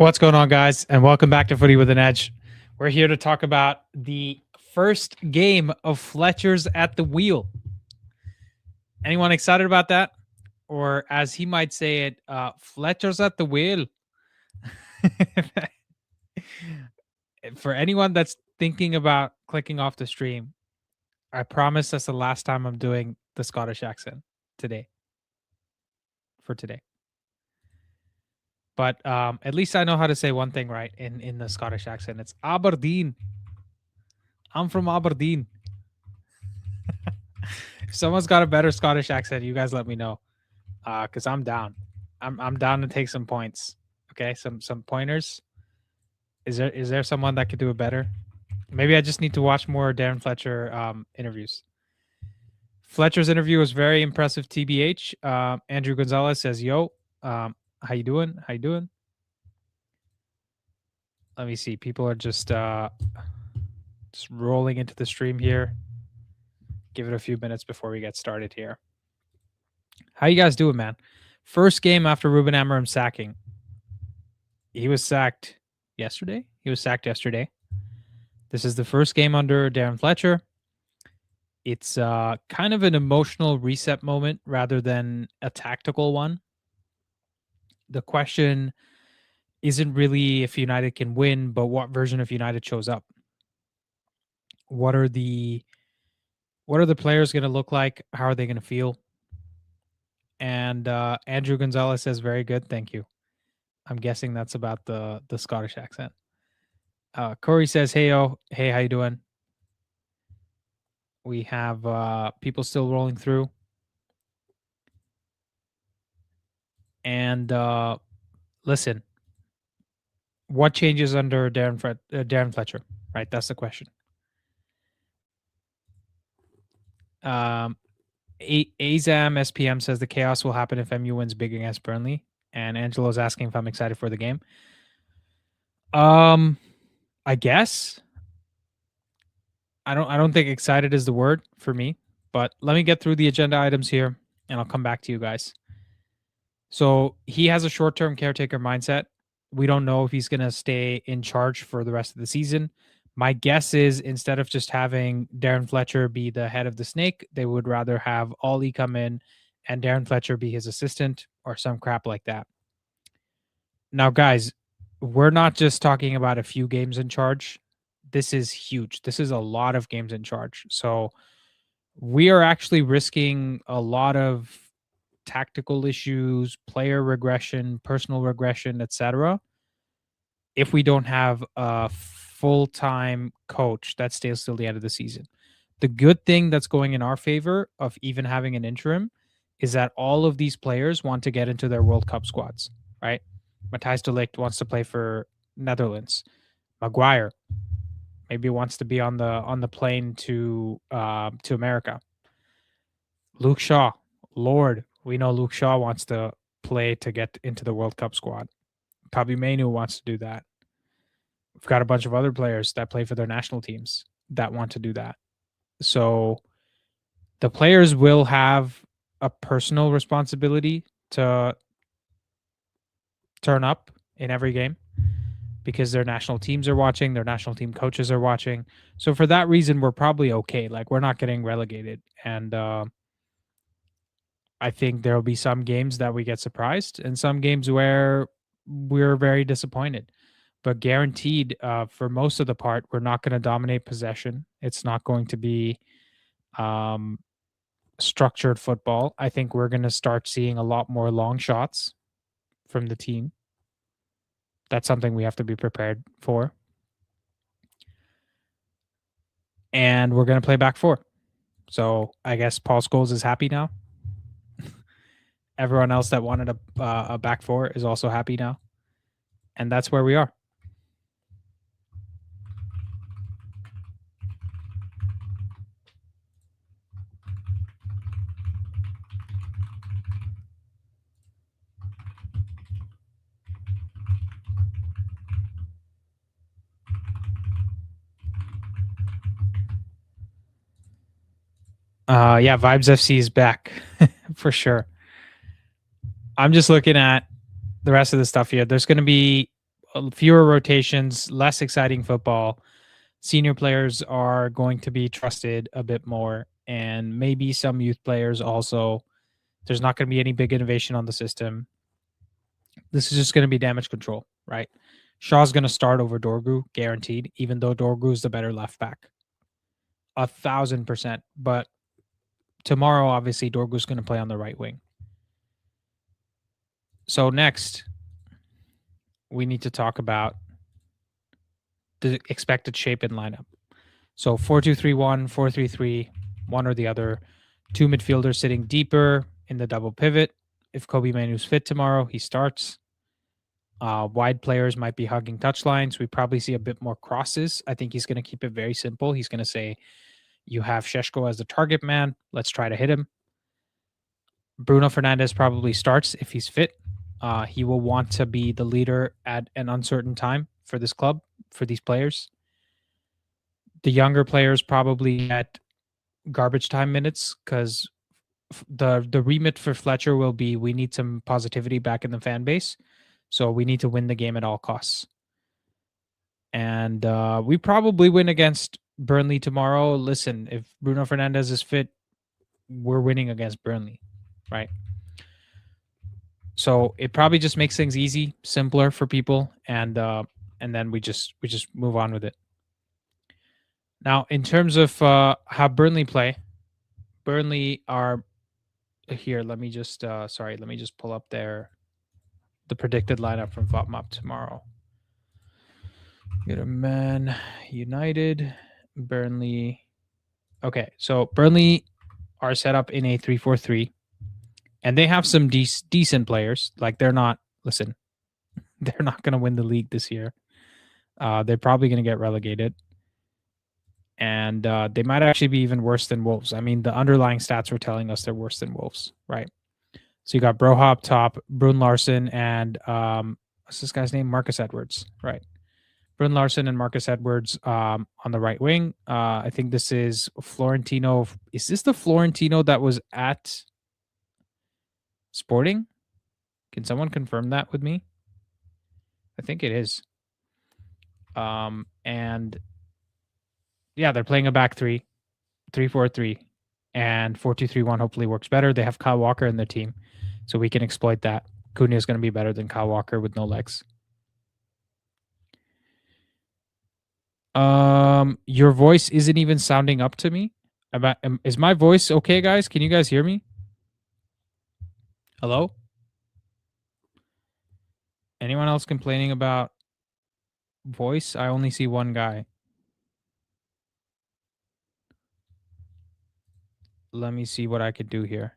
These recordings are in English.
What's going on, guys? And welcome back to Footy with an Edge. We're here to talk about the first game of Fletcher's at the wheel. Anyone excited about that? Or as he might say it, Fletcher's at the wheel. For anyone that's thinking about clicking off the stream, I promise that's the last time I'm doing the Scottish accent today. For today. But at least I know how to say one thing right in the Scottish accent. It's Aberdeen. I'm from Aberdeen. If someone's got a better Scottish accent, you guys let me know. Because I'm down. I'm down to take some points. Okay, some pointers. Is there someone that could do it better? Maybe I just need to watch more Darren Fletcher interviews. Fletcher's interview was very impressive, TBH. Andrew Gonzalez says, yo, how you doing? How you doing? Let me see. People are just rolling into the stream here. Give it a few minutes before we get started here. How you guys doing, man? First game after Ruben Amorim sacking. He was sacked yesterday. This is the first game under Darren Fletcher. It's kind of an emotional reset moment rather than a tactical one. The question isn't really if United can win, but what version of United shows up. What are the players going to look like? How are they going to feel? And Andrew Gonzalez says, very good, thank you. I'm guessing that's about the Scottish accent. Corey says, hey, how you doing? We have people still rolling through. And listen, what changes under Darren Fletcher? Right, that's the question. Azam SPM says the chaos will happen if MU wins big against Burnley. And Angelo's asking if I'm excited for the game. I guess. I don't think excited is the word for me, but let me get through the agenda items here and I'll come back to you guys. So he has a short-term caretaker mindset. We don't know if he's going to stay in charge for the rest of the season. My guess is instead of just having Darren Fletcher be the head of the snake, they would rather have Ollie come in and Darren Fletcher be his assistant or some crap like that. Now, guys, we're not just talking about a few games in charge. This is huge. This is a lot of games in charge. So we are actually risking a lot of tactical issues, player regression, personal regression, etc. if we don't have a full-time coach that stays till the end of the season. The good thing that's going in our favor of even having an interim is that all of these players want to get into their World Cup squads, right? Matthijs de Ligt wants to play for Netherlands. Maguire maybe wants to be on the plane to America. Luke Shaw, Lord, we know Luke Shaw wants to play to get into the World Cup squad. Kabi Mainu wants to do that. We've got a bunch of other players that play for their national teams that want to do that. So the players will have a personal responsibility to turn up in every game because their national teams are watching, their national team coaches are watching. So for that reason, we're probably okay. Like, we're not getting relegated. And I think there will be some games that we get surprised and some games where we're very disappointed. But guaranteed, for most of the part, we're not going to dominate possession. It's not going to be structured football. I think we're going to start seeing a lot more long shots from the team. That's something we have to be prepared for. And we're going to play back four. So I guess Paul Scholes is happy now. Everyone else that wanted a back four is also happy now. And that's where we are. Yeah, Vibes FC is back for sure. I'm just looking at the rest of the stuff here. There's going to be fewer rotations, less exciting football. Senior players are going to be trusted a bit more, and maybe some youth players also. There's not going to be any big innovation on the system. This is just going to be damage control, right? Shaw's going to start over Dorgu, guaranteed, even though Dorgu is the better left back. 1,000%. But tomorrow, obviously, Dorgu's going to play on the right wing. So next, we need to talk about the expected shape and lineup. So 4-2-3-1, 4-3-3, one or the other. Two midfielders sitting deeper in the double pivot. If Kobe Manu's fit tomorrow, he starts. Wide players might be hugging touchlines. We probably see a bit more crosses. I think he's going to keep it very simple. He's going to say, you have Šeško as the target man. Let's try to hit him. Bruno Fernandes probably starts if he's fit. He will want to be the leader at an uncertain time for this club, for these players. The younger players probably get garbage time minutes because the remit for Fletcher will be, we need some positivity back in the fan base. So we need to win the game at all costs. And we probably win against Burnley tomorrow. Listen, if Bruno Fernandes is fit, we're winning against Burnley, right? So it probably just makes things easy, simpler for people, and then we just move on with it. Now, in terms of how Burnley play, Burnley are here. Let me just pull up the predicted lineup from FOTMOP tomorrow. Get a Man United, Burnley. Okay, so Burnley are set up in a 3-4-3, and they have some decent players. Like they're not going to win the league this year. They're probably going to get relegated, and they might actually be even worse than Wolves. I mean, the underlying stats were telling us they're worse than Wolves, right? So you got Broha up top, Brun Larsen, and what's this guy's name? Marcus Edwards, right? Brun Larsen and Marcus Edwards on the right wing. I think this is Florentino. Is this the Florentino that was at Sporting? Can someone confirm that with me? I think it is. And yeah, they're playing a back 3-4-3, and 4-2-3-1 hopefully works better. They have Kyle Walker in their team, so we can exploit that. Cunha is going to be better than Kyle Walker with no legs. Your voice isn't even sounding up to me. Is my voice okay, guys? Can you guys hear me? Hello? Anyone else complaining about voice? I only see one guy. Let me see what I could do here.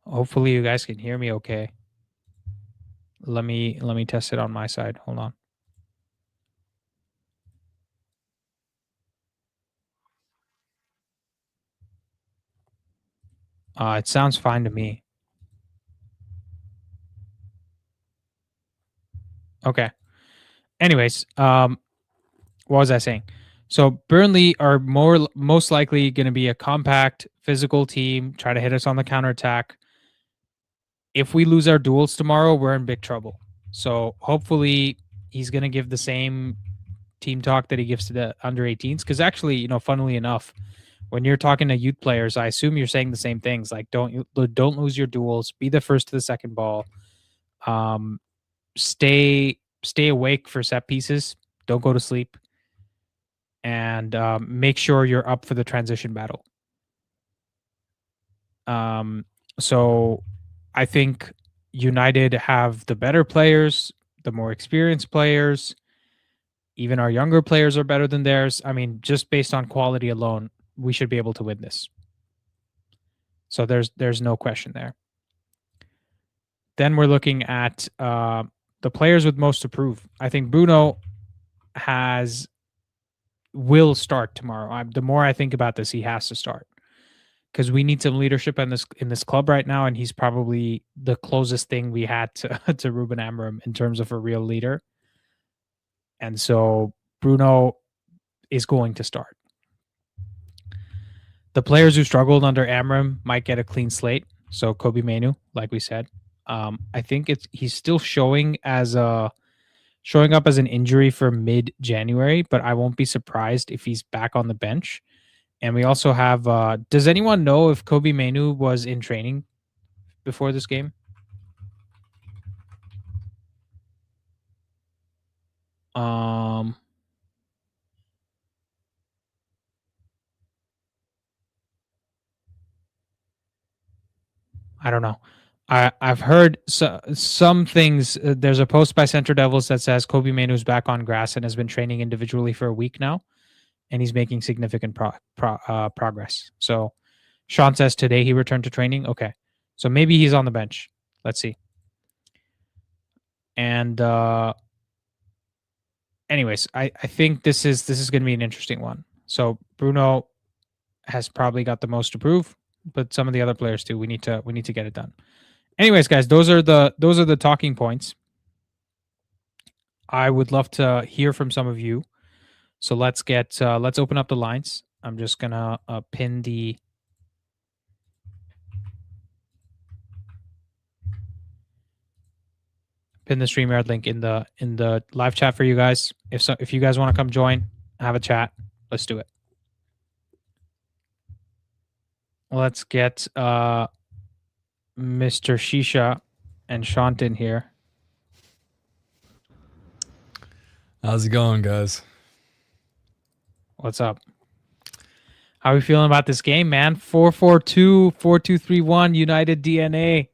Hopefully you guys can hear me okay. Let me test it on my side. Hold on. It sounds fine to me. Okay. Anyways, what was I saying? So Burnley are most likely going to be a compact, physical team, try to hit us on the counterattack. If we lose our duels tomorrow, we're in big trouble. So hopefully he's going to give the same team talk that he gives to the under 18s. Because actually, funnily enough, when you're talking to youth players, I assume you're saying the same things. Like don't lose your duels. Be the first to the second ball. Stay awake for set pieces. Don't go to sleep. And make sure you're up for the transition battle. So I think United have the better players, the more experienced players. Even our younger players are better than theirs. I mean, just based on quality alone, we should be able to win this. So there's no question there. Then we're looking at the players with most to prove. I think Bruno will start tomorrow. The more I think about this, he has to start because we need some leadership in this club right now, and he's probably the closest thing we had to Ruben Amorim in terms of a real leader. And so Bruno is going to start. The players who struggled under Amorim might get a clean slate. So Kobe Mainu, like we said, I think he's still showing up as an injury for mid-January, but I won't be surprised if he's back on the bench. And we also have does anyone know if Kobe Mainu was in training before this game? I don't know. I've heard some things. There's a post by Centre Devils that says Kobe Mainu's back on grass and has been training individually for a week now, and he's making significant progress. So Sean says today he returned to training. Okay, so maybe he's on the bench. Let's see. And anyways, I think this is going to be an interesting one. So Bruno has probably got the most to prove, but some of the other players too. We need to get it done. Anyways, guys, those are the talking points. I would love to hear from some of you. So let's open up the lines. I'm just gonna pin the StreamYard link in the live chat for you guys. If you guys want to come join, have a chat, let's do it. Let's get Mr. Shisha and Shantin here. How's it going, guys? What's up? How are we feeling about this game, man? 4-4-2, 4-2-3-1, United DNA.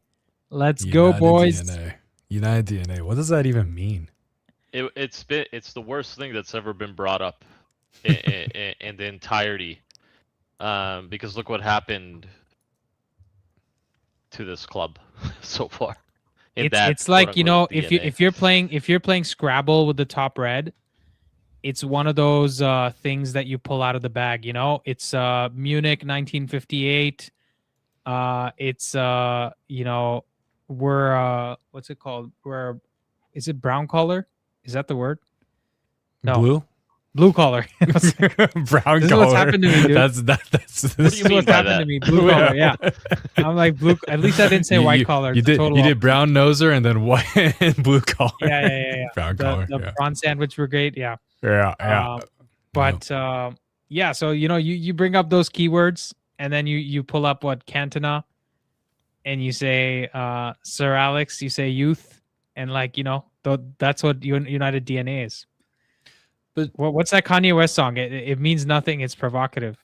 Let's go, boys. DNA. United DNA. What does that even mean? It's the worst thing that's ever been brought up in the entirety. Because look what happened to this club so far. It's like, you know, if you're playing Scrabble with the top red, it's one of those things that you pull out of the bag, you know? It's Munich 1958. It's you know, we're what's it called? Is it brown collar? Is that the word? No. Blue collar. Brown this collar. Is what's happened to me, dude. What do you mean what's by happened that? to me. Blue collar, yeah. I'm like blue. At least I didn't say white collar. You did brown noser and then white and blue collar. Yeah. Brown collar. The prawn sandwich brigade, yeah. Yeah. But yeah, so you know, you bring up those keywords and then you pull up what Cantona and you say Sir Alex, you say youth, and like, you know, that's what United DNA is. But what's that Kanye West song? It means nothing. It's provocative.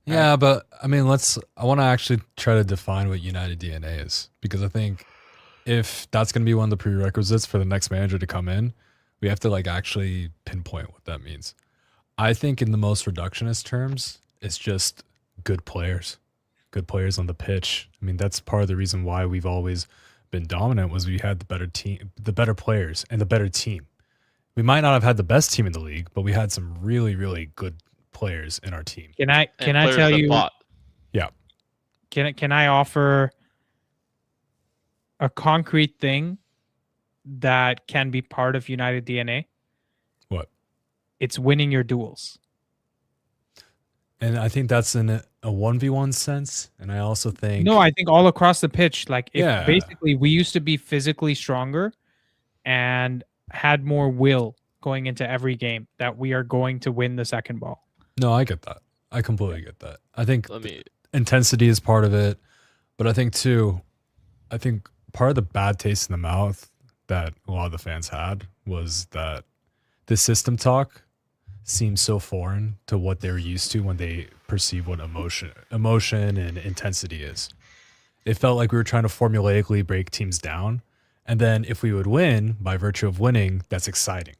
Yeah, but I mean, I want to actually try to define what United DNA is, because I think if that's going to be one of the prerequisites for the next manager to come in, we have to like actually pinpoint what that means. I think in the most reductionist terms, it's just good players on the pitch. I mean, that's part of the reason why we've always been dominant, was we had the better team, the better players, and the better team. We might not have had the best team in the league, but we had some really, really good players in our team. Can I tell you? Yeah. Can I offer a concrete thing that can be part of United DNA? What? It's winning your duels. And I think that's in a 1v1 sense. And I also think... No, I think all across the pitch. Like, basically, we used to be physically stronger and had more will going into every game that we are going to win the second ball. No, I get that. I completely get that. I think intensity is part of it. But I think, too, part of the bad taste in the mouth that a lot of the fans had was that the system talk seems so foreign to what they're used to when they perceive what emotion and intensity is. It felt like we were trying to formulaically break teams down, and then if we would win by virtue of winning, that's exciting.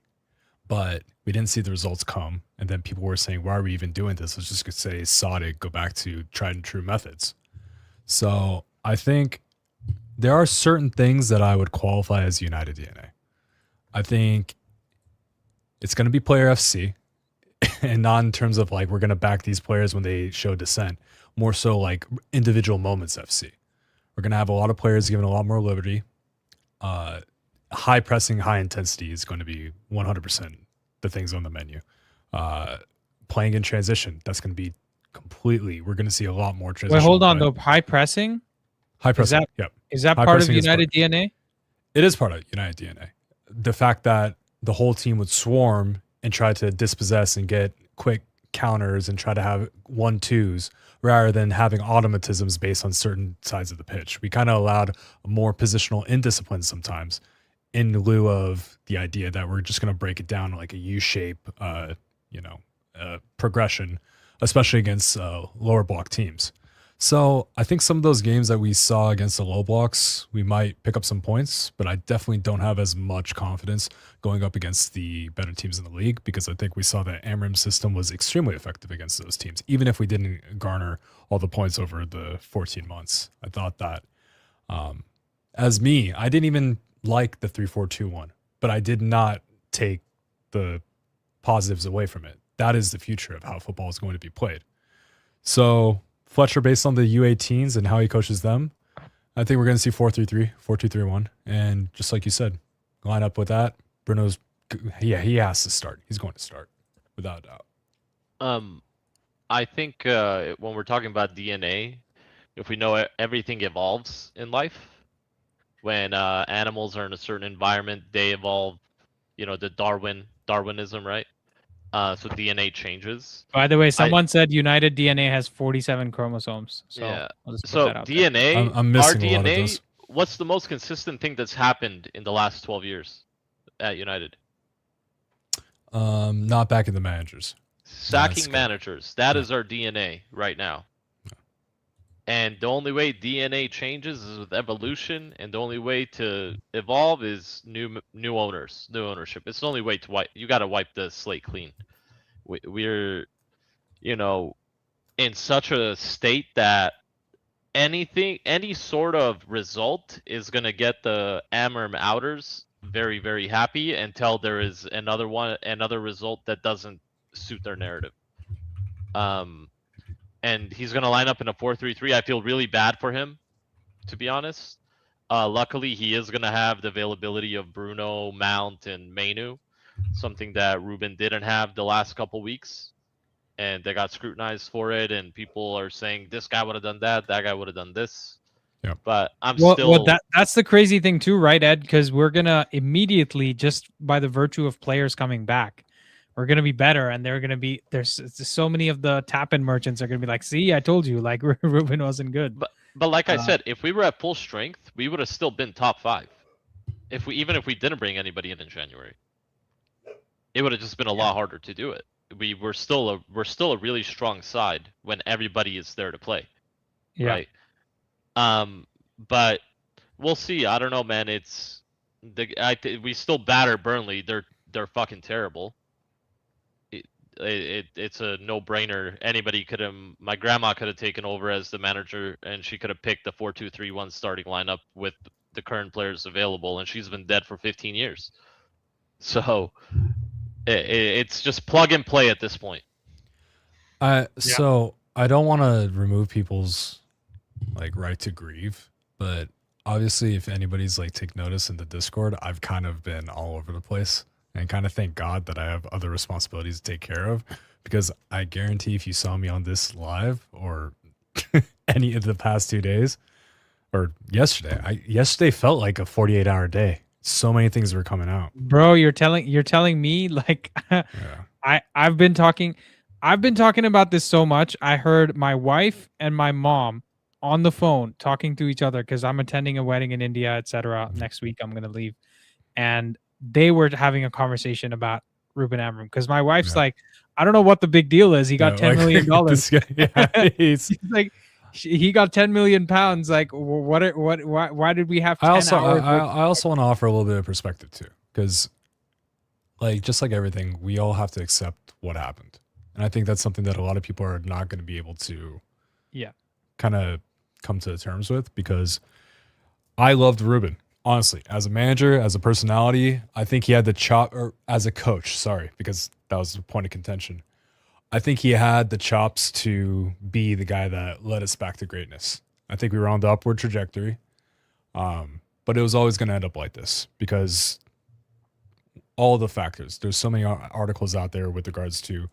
But we didn't see the results come, and then people were saying, why are we even doing this? Let's just say sod it, go back to tried and true methods. So I think there are certain things that I would qualify as United DNA. I think it's going to be player FC, and not in terms of like we're going to back these players when they show dissent, more so like individual moments FC. We're going to have a lot of players given a lot more liberty. High pressing, high intensity is going to be 100% the things on the menu. Playing in transition, that's going to be completely, we're going to see a lot more transition. Wait, hold on though. High pressing? High pressing. Yep. Is that High part of pressing is United DNA? It is part of United DNA. The fact that the whole team would swarm and try to dispossess and get quick counters and try to have 1-2s rather than having automatisms based on certain sides of the pitch. We kind of allowed more positional indiscipline sometimes in lieu of the idea that we're just going to break it down like a U-shape, progression, especially against lower block teams. So I think some of those games that we saw against the low blocks, we might pick up some points, but I definitely don't have as much confidence going up against the better teams in the league because I think we saw that Amorim system was extremely effective against those teams, even if we didn't garner all the points over the 14 months. I thought that as me, I didn't even like the 3-4-2-1, but I did not take the positives away from it. That is the future of how football is going to be played. So Fletcher, based on the U18s and how he coaches them, I think we're going to see 4-3-3, 4-2-3-1. And just like you said, line up with that. Bruno's, he has to start. He's going to start, without a doubt. I think when we're talking about DNA, if we know everything evolves in life, when animals are in a certain environment, they evolve, the Darwinism, right? So DNA changes. By the way, someone said United DNA has 47 chromosomes. So yeah. I'll just put So that out DNA, I'm missing our a lot of DNA, those. what's the most consistent thing that's happened in the last 12 years at United? Not back in the managers. Sacking managers. That is our DNA right now. And the only way DNA changes is with evolution, and the only way to evolve is new owners, new ownership. It's the only way to wipe. You got to wipe the slate clean. We're, in such a state that any sort of result is gonna get the Amorim outers very, very happy until there is another result that doesn't suit their narrative. And he's going to line up in a 4-3-3. I feel really bad for him, to be honest. Luckily, he is going to have the availability of Bruno, Mount, and Mainu, something that Ruben didn't have the last couple weeks. And they got scrutinized for it, and people are saying, this guy would have done that guy would have done this. Yeah. But that's the crazy thing too, right, Ed? Because we're going to immediately, just by the virtue of players coming back, we're going to be better, and they're going to be there's so many of the tap-in merchants are going to be like, see, I told you, like Ruben wasn't good. But like I said, if we were at full strength, we would have still been top 5. Even if we didn't bring anybody in January, it would have just been a lot harder to do it. We're still a really strong side when everybody is there to play. Yeah. Right. But we'll see. I don't know, man. We still batter Burnley. They're fucking terrible. It's a no-brainer. My grandma could have taken over as the manager, and she could have picked the 4-2-3-1 starting lineup with the current players available, and she's been dead for 15 years. So it's just plug and play at this point. So I don't want to remove people's right to grieve, but obviously if anybody's take notice in the Discord, I've kind of been all over the place. And kind of thank God that I have other responsibilities to take care of, because I guarantee if you saw me on this live or any of the past 2 days or yesterday felt like a 48-hour day. So many things were coming out. Bro, you're telling me yeah. I've been talking about this so much. I heard my wife and my mom on the phone talking to each other because I'm attending a wedding in India, etc. Next week I'm going to leave. And they were having a conversation about Ruben Amorim because my wife's like, I don't know what the big deal is. He got $10 million. He's like, he got 10 million pounds. Like, why did we have 10 hours? I also want to offer a little bit of perspective too, because just like everything, we all have to accept what happened. And I think that's something that a lot of people are not going to be able to kind of come to terms with, because I loved Ruben. Honestly, as a manager, as a personality, I think he had the chop, or as a coach, sorry, because that was the point of contention. I think he had the chops to be the guy that led us back to greatness. I think we were on the upward trajectory, but it was always going to end up like this because all the factors. There's so many articles out there with regards to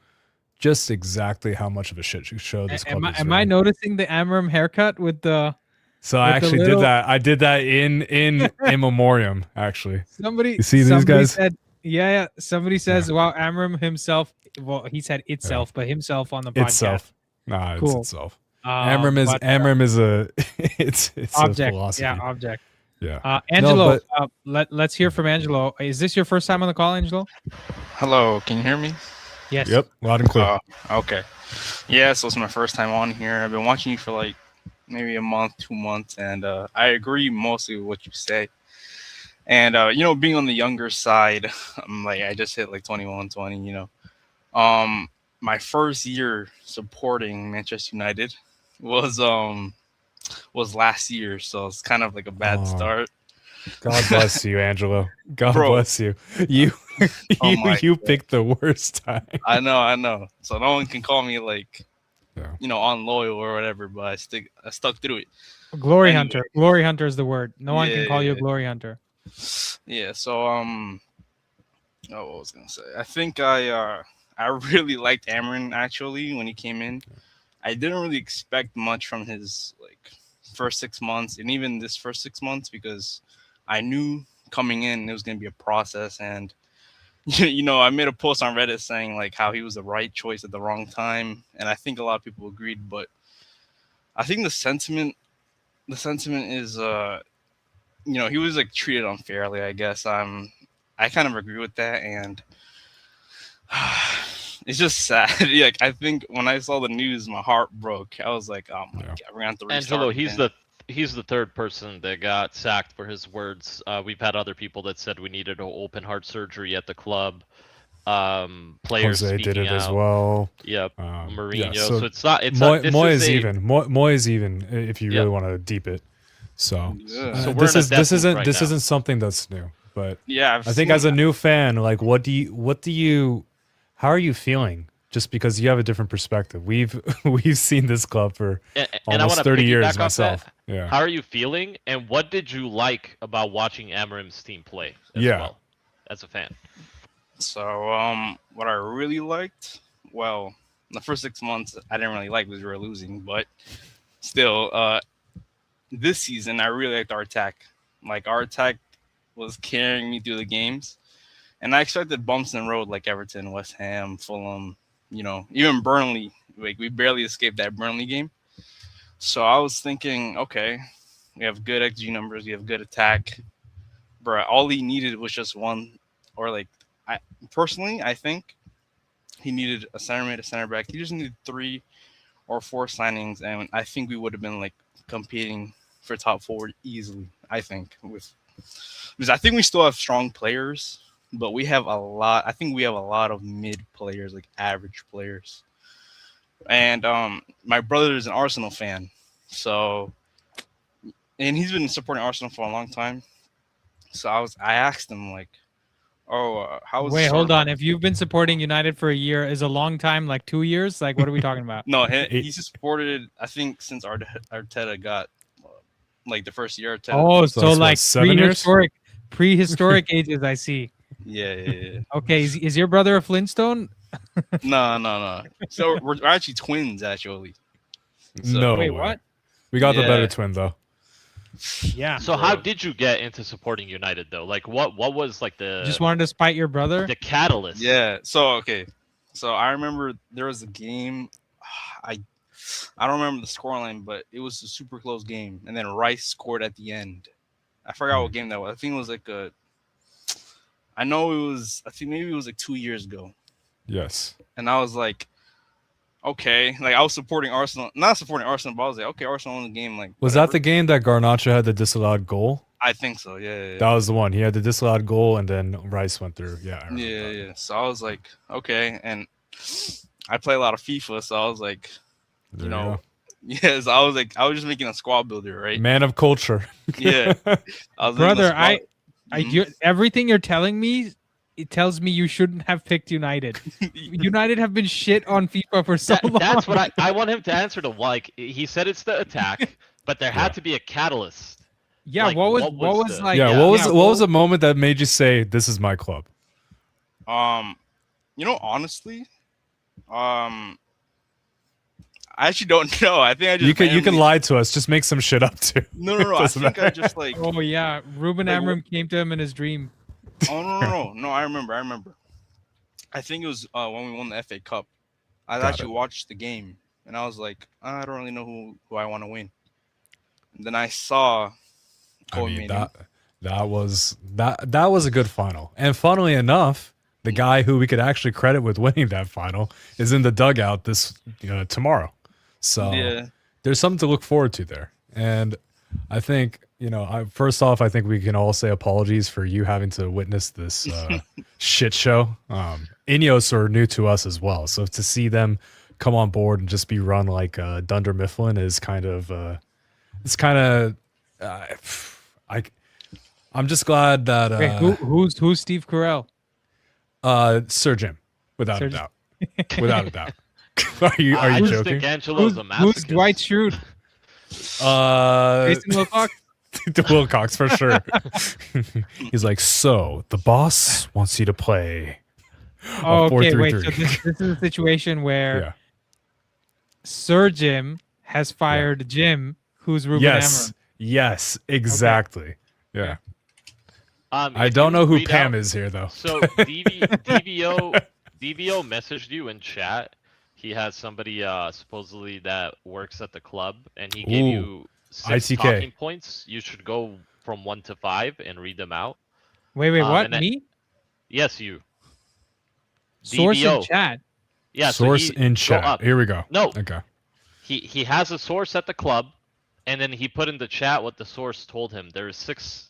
just exactly how much of a shit show this club is. Am I noticing the Amorim haircut with the So I With the actually little- did that. I did that in memoriam. Actually, Somebody, you see these somebody guys? said, yeah. Somebody says, "Wow, Amorim himself." Well, he said itself, but himself on the podcast. Itself. Nah, it's Cool. itself. Amorim is But, Amorim is a it's a object. philosophy. Yeah, object. Yeah. Angelo, but let's hear from Angelo. Is this your first time on the call, Angelo? Hello, can you hear me? Yes. yep, loud and clear. Okay. Yeah, so it's my first time on here. I've been watching you for like maybe a month, 2 months, and I agree mostly with what you say. And being on the younger side, I'm like I just hit like 21, 20. My first year supporting Manchester United was last year, so it's kind of like a bad start. God bless you, Angelo. God Bro. bless you. You Oh my you God. picked the worst time. I know. So no one can call me like Yeah. unloyal or whatever, but I stuck through it. Glory Anyway. hunter. Glory hunter is the word. No one can call you a Yeah. glory hunter. Yeah, so what was I gonna say? I think I really liked Amorim actually when he came in. I didn't really expect much from his like first 6 months and even this first 6 months because I knew coming in it was gonna be a process. And I made a post on Reddit saying like how he was the right choice at the wrong time, and I think a lot of people agreed. But I think the sentiment is he was like treated unfairly, I guess. I kind of agree with that, and it's just sad. Like I think when I saw the news, my heart broke. I was like, oh my God, we're gonna have to restart. Angelo, again. he's the third person that got sacked for his words. We've had other people that said we needed an open heart surgery at the club. Players Jose speaking did it out. as well. Yep, yeah, Mourinho. so so it's not. It's Moy, not. This Moy is is a- even. Moy is even if you Yeah. really want to deep it. So, Yeah. So we're this in a is death this loop isn't right this now. isn't something that's new. But Yeah, I think as a new fan, like what do you how are you feeling? Just because you have a different perspective. We've seen this club for and I almost wanna 30 piggyback years off that. myself. Yeah. How are you feeling, and what did you like about watching Amorim's team play as Yeah. well, as a fan? So what I really liked, well, the first 6 months I didn't really like because we were losing, but still, this season I really liked our attack. Like our attack was carrying me through the games, and I expected bumps in the road like Everton, West Ham, Fulham, even Burnley. Like we barely escaped that Burnley game. So I was thinking, okay, we have good XG numbers, we have good attack, bro. All he needed was just one, or like I think he needed a center mid, a center back. He just needed 3 or 4 signings, and I think we would have been like competing for top 4 easily. I think because I think we still have strong players, but we have a lot. I think we have a lot of mid players, like average players. And my brother is an Arsenal fan, and he's been supporting Arsenal for a long time. So I asked him like, how was? Wait, hold on. If you've been supporting United for a year, is a long time like 2 years? Like, what are we talking about? No, he's supported. I think since Arteta got like the first year. Arteta. Oh, So so it's what, like 7 years? prehistoric ages. I see. Yeah. Okay, is your brother a Flintstone? No. So we're actually twins, actually. So, No Wait, way. what? We got the Yeah. better twin though. Yeah. So how did you get into supporting United though? Like what was like the Just wanted to spite your brother? the catalyst? Yeah. So okay. So I remember there was a game. I don't remember the scoreline, but it was a super close game, and then Rice scored at the end. I forgot what game that was. I think it was like I know it was. I think maybe it was like 2 years ago. Yes. And I was like, okay, like I was supporting Arsenal, not supporting Arsenal, but I was like, okay, Arsenal won the game. Like, Was whatever. that the game that Garnacho had the disallowed goal? I think so. Yeah. That was the one. He had the disallowed goal, and then Rice went through. Yeah. I remember that. Yeah. So I was like, okay, and I play a lot of FIFA, so I was like, There you you know, go. yes, I was just making a squad builder, right? Man of culture. Yeah. I was making a Brother, squad- everything you're telling me, it tells me you shouldn't have picked United. United have been shit on FIFA for so long. That's what I want him to answer to. Like he said, it's the attack, but there had to be a catalyst. Yeah, like, what was the- like? yeah. yeah, What was a moment that made you say, "This is my club"? honestly, I actually don't know. I think I just You can randomly- lie to us. Just make some shit up too. No. I Doesn't think I matter. just like. Oh yeah, Ruben Like, Amorim came to him in his dream. Oh no! I remember. I think it was when we won the FA Cup. I Got actually it. watched the game, and I was like, I don't really know who I want to win. And then I saw. I mean that was a good final. And funnily enough, the guy who we could actually credit with winning that final is in the dugout tomorrow. So Yeah. there's something to look forward to there. And I think, first off, I think we can all say apologies for you having to witness this shit show. Ineos are new to us as well. So to see them come on board and just be run like Dunder Mifflin is kind of I'm just glad that Wait, who's Steve Carell? Sir Jim, without Sir a doubt. Without a doubt. Are you I just joking? think Angelo's a masochist. Who's Dwight Schrute? Jason Wilcox? Wilcox for sure. He's like, so the boss wants you to play. Oh, okay, 4-3-3. wait. So this is a situation where Yeah. Sir Jim has fired Jim, who's Ruben Amorim. Yes, exactly. Yeah. I If don't you know who read Pam out- is here though. So DVO messaged you in chat. He has somebody supposedly that works at the club, and he gave you 6 ITK. talking points. You should go from 1 to 5 and read them out. Wait, what? and then- Me? Yes, you. Source in DVO. chat. Yeah. Source so in go chat. up. Here we go. No. Okay. He has a source at the club, and then he put in the chat what the source told him. There's six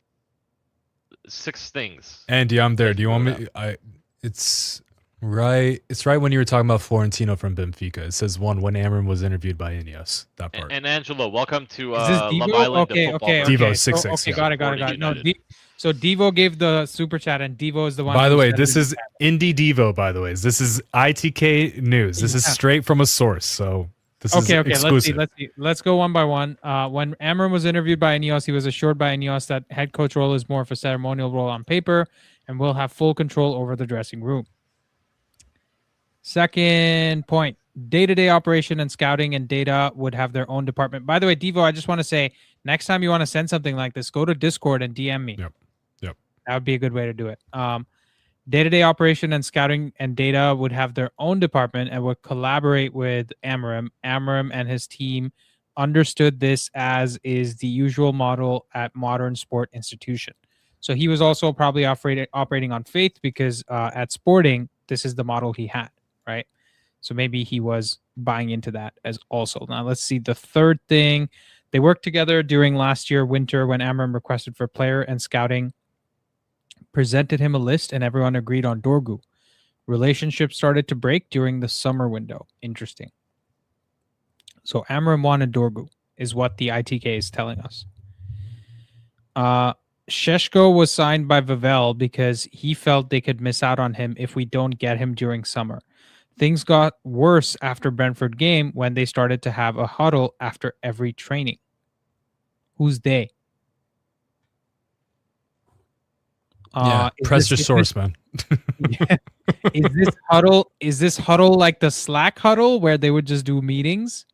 things. Andy, I'm there. Yes, Do you want wrote me? It's right. It's right when you were talking about Florentino from Benfica. It says when Amorim was interviewed by Ineos. That part. And Angelo, welcome to Is this Love Devo? Island. Okay, the football okay, version. Devo, okay. 6-6, Okay, yeah. got it. Florida No, United. so Devo gave the super chat, and Devo is the one. By the who way, said this it. is Indie Devo. By the way, this is ITK news. This is Yeah. straight from a source. So this is Okay. exclusive. Let's see. Let's go one by one. When Amorim was interviewed by Ineos, he was assured by Ineos that head coach role is more of a ceremonial role on paper, and will have full control over the dressing room. Second point: day-to-day operation and scouting and data would have their own department. By the way, Devo, I just want to say, next time you want to send something like this, go to Discord and DM me. Yep. That would be a good way to do it. Day-to-day operation and scouting and data would have their own department and would collaborate with Amorim. Amorim and his team understood this as is the usual model at modern sport institution. So he was also probably operating on faith because at Sporting, this is the model he had, right? So maybe he was buying into that as also. Now let's see the third thing. They worked together during last year winter when Amorim requested for player and scouting, presented him a list, and everyone agreed on Dorgu. Relationships started to break during the summer window. Interesting. So Amorim wanted Dorgu, is what the ITK is telling us. Sheshko was signed by Vavel because he felt they could miss out on him if we don't get him during summer. Things got worse after Brentford game when they started to have a huddle after every training. Who's they? Press your source, man. Is this huddle like the Slack huddle where they would just do meetings,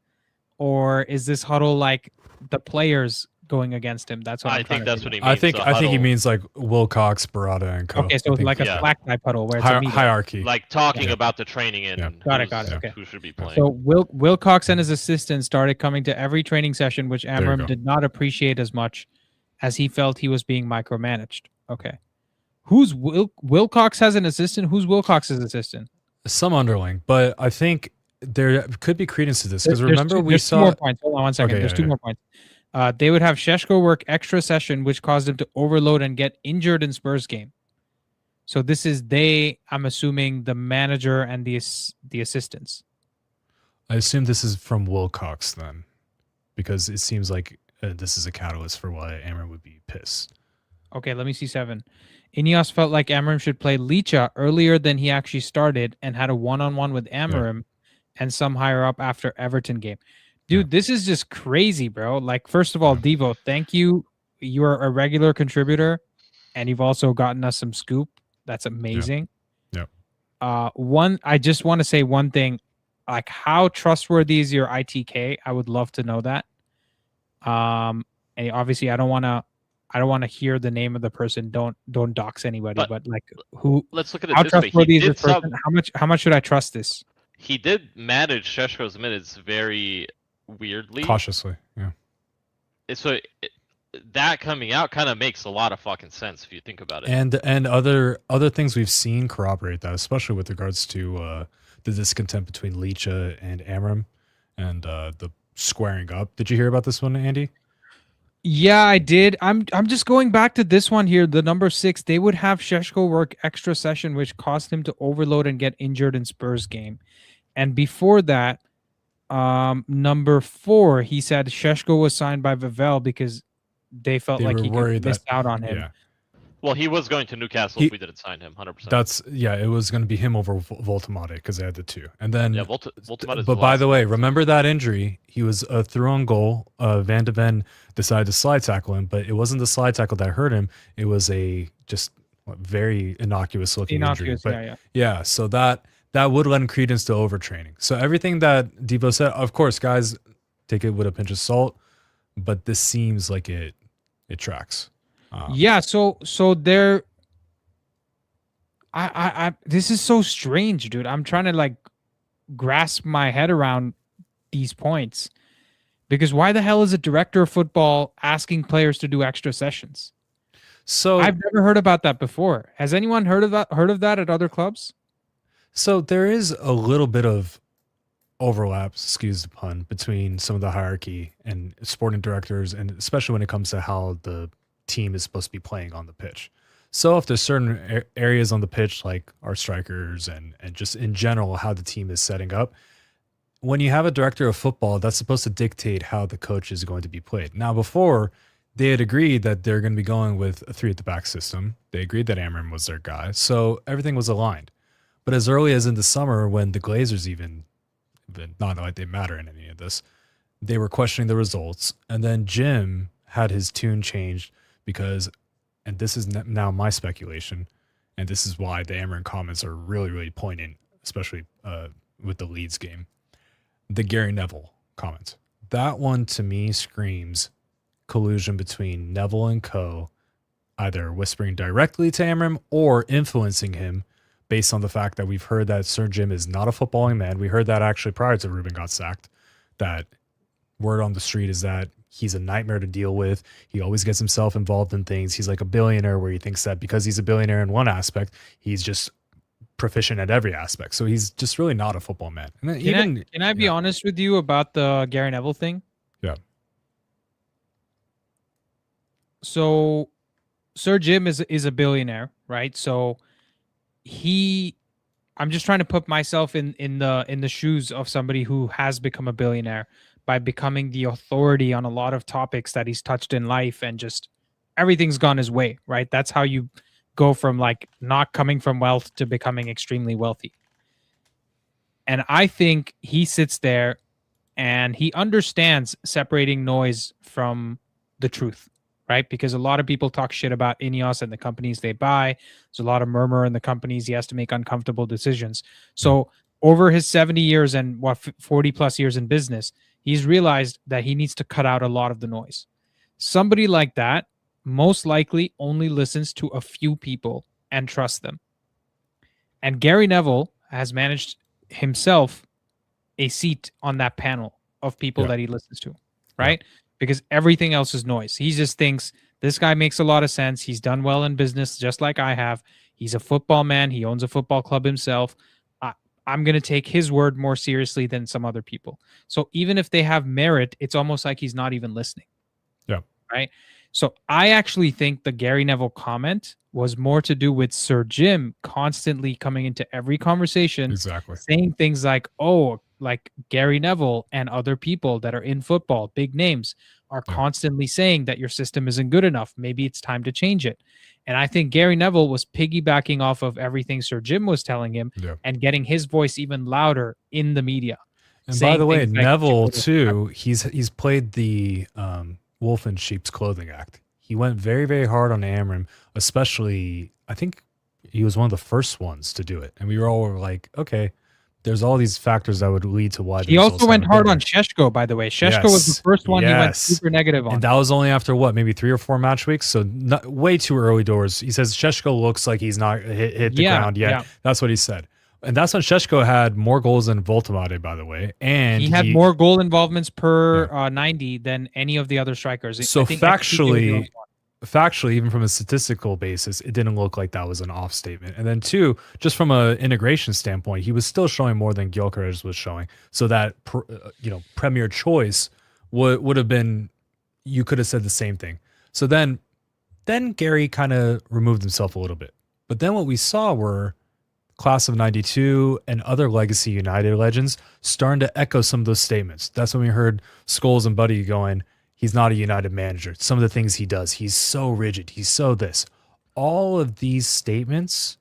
or is this huddle like the players going against him? That's what I I'm trying think to that's figure what he means. I think he huddle, means like Wilcox, Barada, and co. out. Okay, so I think like a yeah. Slack type huddle where it's a meeting. hierarchy. like talking Yeah. about the training and Yeah. Got it, okay. who should be playing. So Wilcox and his assistant started coming to every training session, which you Amorim go. did not appreciate as much as he felt he was being micromanaged. Okay. Who's Wilcox has an assistant? Who's Wilcox's assistant? Some underling, but I think there could be credence to this because There's remember two- we there's two saw. more points. Hold on one second. Okay, There's yeah, two yeah. more points. They would have Sheshko work extra session, which caused him to overload and get injured in Spurs game. So this is I'm assuming the manager and the assistants. I assume this is from Wilcox then, because it seems like this is a catalyst for why Amorim would be pissed. Okay, let me see 7. Ineos felt like Amorim should play Licha earlier than he actually started and had a one-on-one with Amorim and some higher up after Everton game. Dude, this is just crazy, bro. Like, first of all, Devo, thank you. You are a regular contributor, and you've also gotten us some scoop. That's amazing. Yep. I just want to say one thing. like how trustworthy is your ITK? I would love to know that. And obviously I don't want to hear the name of the person. Don't dox anybody, but like who let's look at how it this way. trustworthy is this person? How much should I trust this? He did manage Šeško's minutes very weirdly. Cautiously, yeah. So that coming out kind of makes a lot of fucking sense if you think about it. And other things we've seen corroborate that, especially with regards to the discontent between Licha and Amorim and the squaring up. Did you hear about this one, Andy? Yeah, I did. I'm just going back to this one here. The number 6, they would have Šeško work extra session, which caused him to overload and get injured in Spurs game. And before that, number 4, he said Šeško was signed by Vavel because they felt like he could miss out on him. Yeah. Well, he was going to Newcastle if we didn't sign him, 100%. It was going to be him over Voltemade because they had the 2. And then, Voltemade. But by the way, remember that injury? He was through on goal. Van de Ven decided to slide tackle him, but it wasn't the slide tackle that hurt him. It was a just very innocuous looking injury. But yeah, so that would lend credence to overtraining. So everything that Devo said, of course, guys, take it with a pinch of salt, but this seems like it tracks. Yeah, so there. I this is so strange, dude. I'm trying to like grasp my head around these points because why the hell is a director of football asking players to do extra sessions? So I've never heard about that before. Has anyone heard of that at other clubs? So there is a little bit of overlap, excuse the pun, between some of the hierarchy and sporting directors, and especially when it comes to how the team is supposed to be playing on the pitch. So if there's certain areas on the pitch, like our strikers and just in general how the team is setting up, when you have a director of football, that's supposed to dictate how the coach is going to be played. Now, before, they had agreed that they're going to be going with a 3 at the back system. They agreed that Amorim was their guy. So everything was aligned. But as early as in the summer, when the Glazers even not like they matter in any of this, they were questioning the results. And then Jim had his tune changed because, and this is now my speculation, and this is why the Amorim comments are really, really poignant, especially with the Leeds game. The Gary Neville comments. That one to me screams collusion between Neville and co, either whispering directly to Amorim or influencing him based on the fact that we've heard that Sir Jim is not a footballing man. We heard that actually prior to Ruben got sacked, that word on the street is that he's a nightmare to deal with. He always gets himself involved in things. He's like a billionaire where he thinks that because he's a billionaire in one aspect, he's just proficient at every aspect. So he's just really not a football man. And then can I be honest with you about the Gary Neville thing? Yeah. So Sir Jim is a billionaire, right? So I'm just trying to put myself in the shoes of somebody who has become a billionaire by becoming the authority on a lot of topics that he's touched in life, and just everything's gone his way, right? That's how you go from like not coming from wealth to becoming extremely wealthy. And I think he sits there and he understands separating noise from the truth, right? Because a lot of people talk shit about Ineos and the companies they buy. There's a lot of murmur in the companies. He has to make uncomfortable decisions. So over his 70 years and 40 plus years in business, he's realized that he needs to cut out a lot of the noise. Somebody like that most likely only listens to a few people and trusts them. And Gary Neville has managed himself a seat on that panel of people that he listens to, right? Yeah. Because everything else is noise. He just thinks this guy makes a lot of sense. He's done well in business, just like I have. He's a football man. He owns a football club himself. I'm going to take his word more seriously than some other people. So even if they have merit, it's almost like he's not even listening. Yeah. Right. So I actually think the Gary Neville comment was more to do with Sir Jim constantly coming into every conversation, saying things like, oh, like Gary Neville and other people that are in football, big names, are constantly saying that your system isn't good enough. Maybe it's time to change it. And I think Gary Neville was piggybacking off of everything Sir Jim was telling him and getting his voice even louder in the media. And by the way, Neville too, he's played the wolf in sheep's clothing act. He went very, very hard on Amorim, especially, I think he was one of the first ones to do it. And we were all like, okay, there's all these factors that would lead to why He the also results went haven't hard been on there. Šeško, by the way. Šeško was the first one he went super negative on. And that was only after what, maybe 3 or 4 match weeks? So way too early doors. He says Šeško looks like he's not hit the ground yet. Yeah. That's what he said. And that's when Šeško had more goals than Voltemade, by the way. And he had more goal involvements per 90 than any of the other strikers. So I think XG was the only one. factually, even from a statistical basis, it didn't look like that was an off statement. And then 2, just from an integration standpoint, he was still showing more than Gyökeres was showing. So that premier choice would have been, you could have said the same thing. So then Gary kind of removed himself a little bit. But then what we saw were class of 92 and other legacy United legends starting to echo some of those statements. That's when we heard Scholes and Buddy going, he's not a United manager. Some of the things he does, he's so rigid. He's so this. All of these statements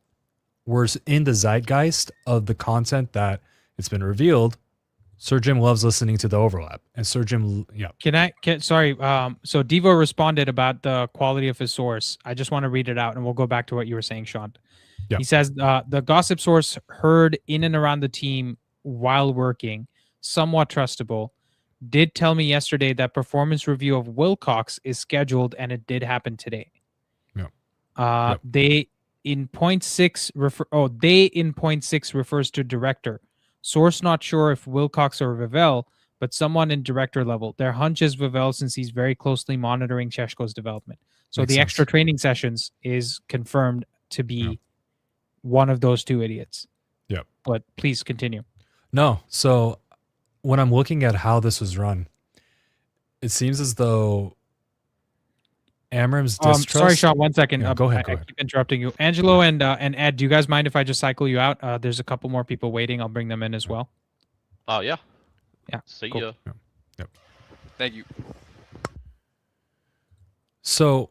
were in the zeitgeist of the content that it's been revealed. Sir Jim loves listening to the overlap. And Sir Jim, yeah. Sorry. So Devo responded about the quality of his source. I just want to read it out and we'll go back to what you were saying, Sean. Yeah. He says, the gossip source heard in and around the team while working, somewhat trustable, did tell me yesterday that performance review of Wilcox is scheduled and it did happen today. Yeah. They in point 6 refers to director. Source not sure if Wilcox or Vivell, but someone in director level. Their hunch is Vivell since he's very closely monitoring Šeško's development. So Makes the sense. extra training sessions is confirmed to be one of those 2 idiots. Yep. But please continue. No. So when I'm looking at how this was run, it seems as though Amorim's distrust. Sorry, Sean, 1 second. Yeah, go ahead. I keep interrupting you. Angelo and Ed, do you guys mind if I just cycle you out? There's a couple more people waiting. I'll bring them in as well. Oh, yeah. Yeah. See Cool. ya. Yep. Thank you. So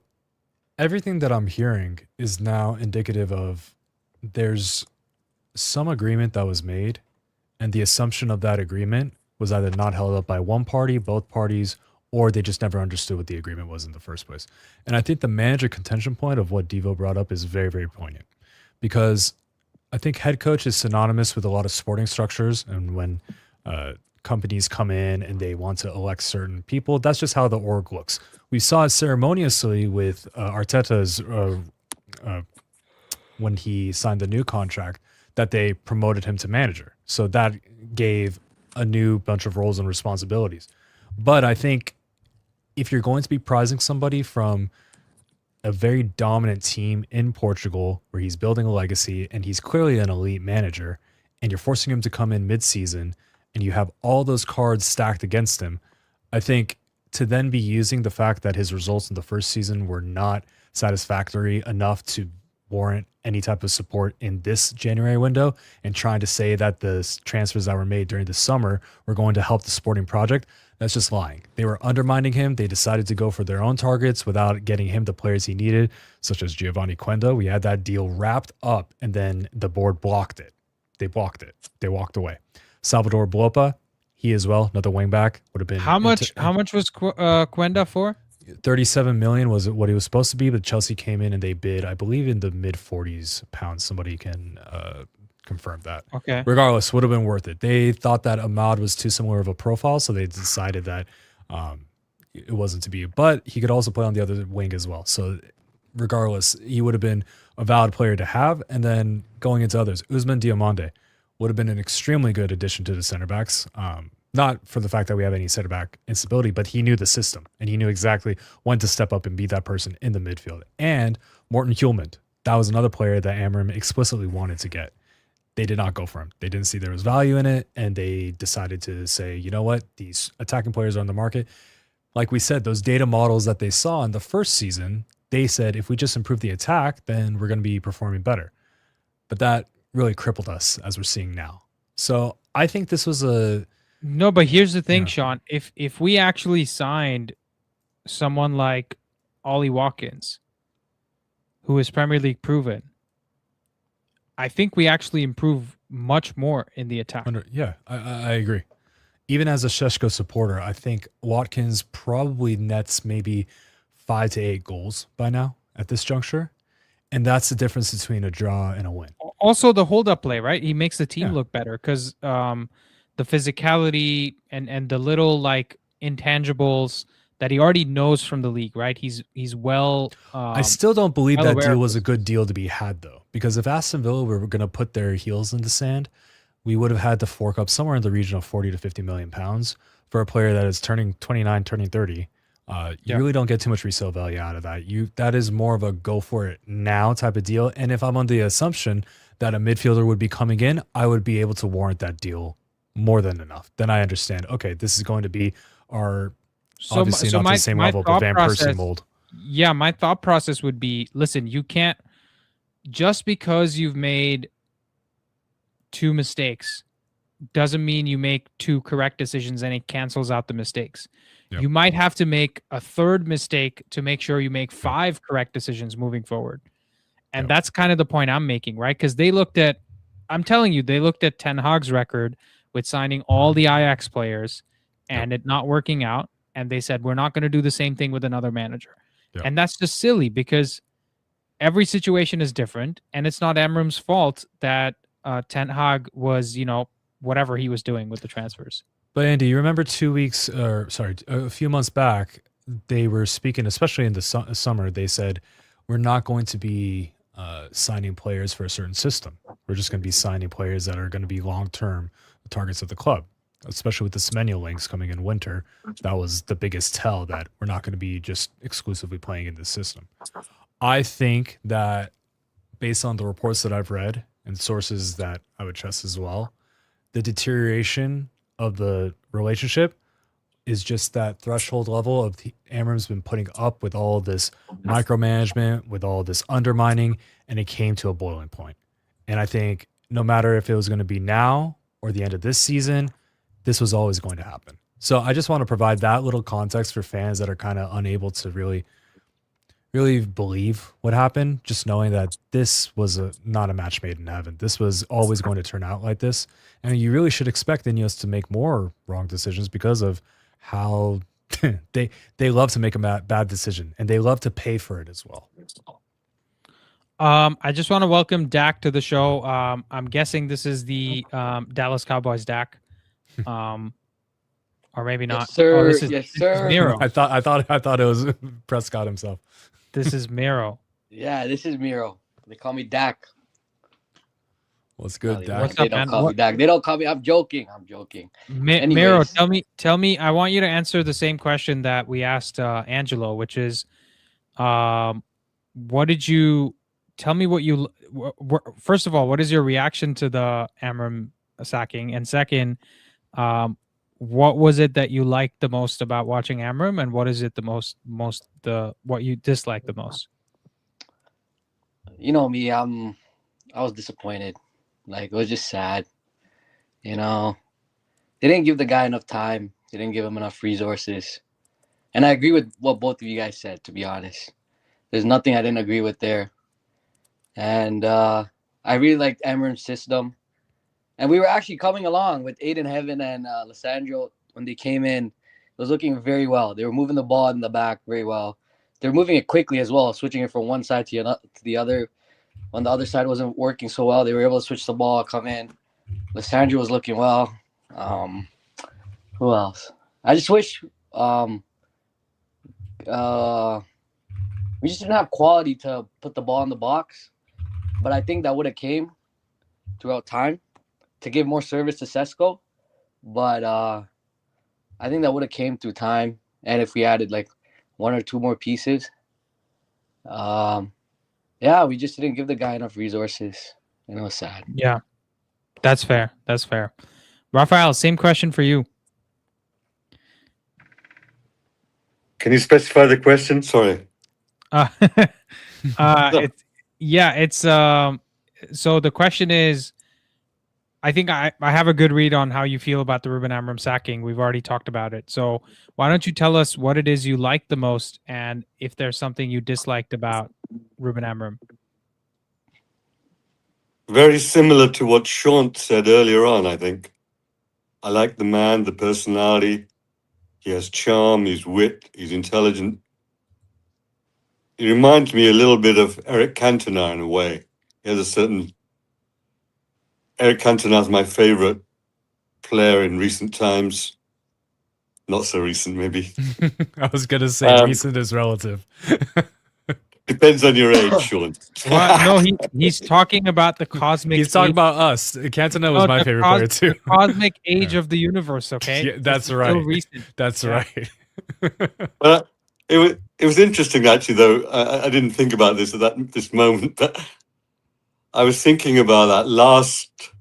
everything that I'm hearing is now indicative of there's some agreement that was made, and the assumption of that agreement was either not held up by one party, both parties, or they just never understood what the agreement was in the first place. And I think the manager contention point of what Devo brought up is very, very poignant, because I think head coach is synonymous with a lot of sporting structures. And when companies come in and they want to elect certain people, that's just how the org looks. We saw it ceremoniously with Arteta's when he signed the new contract, that they promoted him to manager. So that gave a new bunch of roles and responsibilities. But I think if you're going to be prizing somebody from a very dominant team in Portugal where he's building a legacy and he's clearly an elite manager, and you're forcing him to come in mid-season and you have all those cards stacked against him, I think to then be using the fact that his results in the first season were not satisfactory enough to warrant any type of support in this January window, and trying to say that the transfers that were made during the summer were going to help the sporting project, that's just lying. They were undermining him. They decided to go for their own targets without getting him the players he needed, such as Giovanni Quenda. We had that deal wrapped up, and then the board blocked it. They blocked it. They walked away. Salvador Blopa, he as well, another wingback, would have been. How much was Quenda for? 37 million was what he was supposed to be, but Chelsea came in and they bid, I believe, in the mid 40s pounds. Somebody can confirm that. Okay. Regardless, would have been worth it. They thought that Ahmad was too similar of a profile, so they decided that it wasn't to be. But he could also play on the other wing as well. So regardless, he would have been a valid player to have. And then going into others, Usman Diomande would have been an extremely good addition to the center backs. Not for the fact that we have any center back instability, but he knew the system and he knew exactly when to step up and be that person in the midfield. And Morten Hjulmand, that was another player that Amorim explicitly wanted to get. They did not go for him. They didn't see there was value in it, and they decided to say, you know what, these attacking players are on the market. Like we said, those data models that they saw in the first season, they said if we just improve the attack, then we're going to be performing better. But that really crippled us, as we're seeing now. So I think this was a... No, but here's the thing, Yeah. Sean. If we actually signed someone like Ollie Watkins, who is Premier League proven, I think we actually improve much more in the attack. Yeah, I agree. Even as a Šeško supporter, I think Watkins probably nets maybe 5 to 8 goals by now at this juncture. And that's the difference between a draw and a win. Also the hold up play, right? He makes the team Yeah. look better because the physicality and the little like intangibles that he already knows from the league, right? He's well. I still don't believe well that aware deal of was a this. good deal to be had, though, because if Aston Villa were going to put their heels in the sand, we would have had to fork up somewhere in the region of 40 to 50 million pounds for a player that is turning 29, turning 30. You Yeah. really don't get too much resale value out of that. That is more of a go for it now type of deal. And if I'm on the assumption that a midfielder would be coming in, I would be able to warrant that deal more than enough. Then I understand, okay, this is going to be our obviously not to the same level, but Van Persie mold. Yeah, my thought process would be, listen, you can't, just because you've made 2 mistakes doesn't mean you make 2 correct decisions and it cancels out the mistakes. Yep. You might have to make a 3rd mistake to make sure you make 5 correct decisions moving forward. And that's kind of the point I'm making, right? Because I'm telling you, they looked at Ten Hag's record with signing all the Ajax players and it not working out. And they said, we're not going to do the same thing with another manager. Yep. And that's just silly because every situation is different. And it's not Amorim's fault that Ten Hag was, whatever he was doing with the transfers. But Andy, you remember a few months back, they were speaking, especially in the summer, they said, we're not going to be signing players for a certain system. We're just going to be signing players that are going to be long-term targets of the club, especially with the Semenyo links coming in winter. That was the biggest tell that we're not going to be just exclusively playing in this system. I think that based on the reports that I've read and sources that I would trust as well, the deterioration of the relationship is just that threshold level of Amorim's been putting up with all this micromanagement, with all this undermining, and it came to a boiling point. And I think no matter if it was going to be now or the end of this season, this was always going to happen. So I just want to provide that little context for fans that are kind of unable to really believe what happened, just knowing that this was not a match made in heaven. This was always going to turn out like this. And you really should expect Ineos to make more wrong decisions because of how they love to make a bad decision and they love to pay for it as well. I just want to welcome Dak to the show. I'm guessing this is the Dallas Cowboys Dak. Or maybe not. Yes, sir. Oh, this is Miro. I thought it was Prescott himself. This is Miro. Yeah, this is Miro. They call me Dak. What's good, No, Dak? What's they up, don't man? call me Dak. They don't call me. I'm joking. Miro, Anyways. tell me. I want you to answer the same question that we asked Angelo, which is, what did you tell me? What you first of all, what is your reaction to the Amorim sacking? And second, what was it that you liked the most about watching Amorim, and what is it what you disliked the most? You know me. I was disappointed. Like, it was just sad. They didn't give the guy enough time. They didn't give him enough resources. And I agree with what both of you guys said, to be honest. There's nothing I didn't agree with there. And I really liked Amorim's system. And we were actually coming along with Aiden Heaven and Lissandro when they came in. It was looking very well. They were moving the ball in the back very well. They were moving it quickly as well, switching it from one side to the other. When the other side wasn't working so well, they were able to switch the ball, come in. Lissandro was looking well. Who else? I just wish we just didn't have quality to put the ball in the box. But I think that would have came throughout time to give more service to Sesko. But I think that would have came through time. And if we added like 1 or 2 more pieces. Yeah, we just didn't give the guy enough resources. And it was sad. Yeah, that's fair. That's fair. Raphael, same question for you. Can you specify the question? Sorry. So the question is, I think I have a good read on how you feel about the Ruben Amorim sacking. We've already talked about it. So why don't you tell us what it is you like the most and if there's something you disliked about Ruben Amorim? Very similar to what Sean said earlier on, I think. I like the man, the personality. He has charm, he's wit, he's intelligent. He reminds me a little bit of Eric Cantona in a way. He has a certain Eric Cantona's my favorite player in recent times. Not so recent, maybe. I was gonna say recent is relative. Depends on your age, Sean. What? No, he's talking about the cosmic. He's talking age- about us. Cantona was no, my the favorite player too. The cosmic age Yeah. of the universe. Okay, Yeah, that's This is right. still recent. That's Yeah. right. Well, it was interesting actually, though. I didn't think about this at this moment, but I was thinking about that last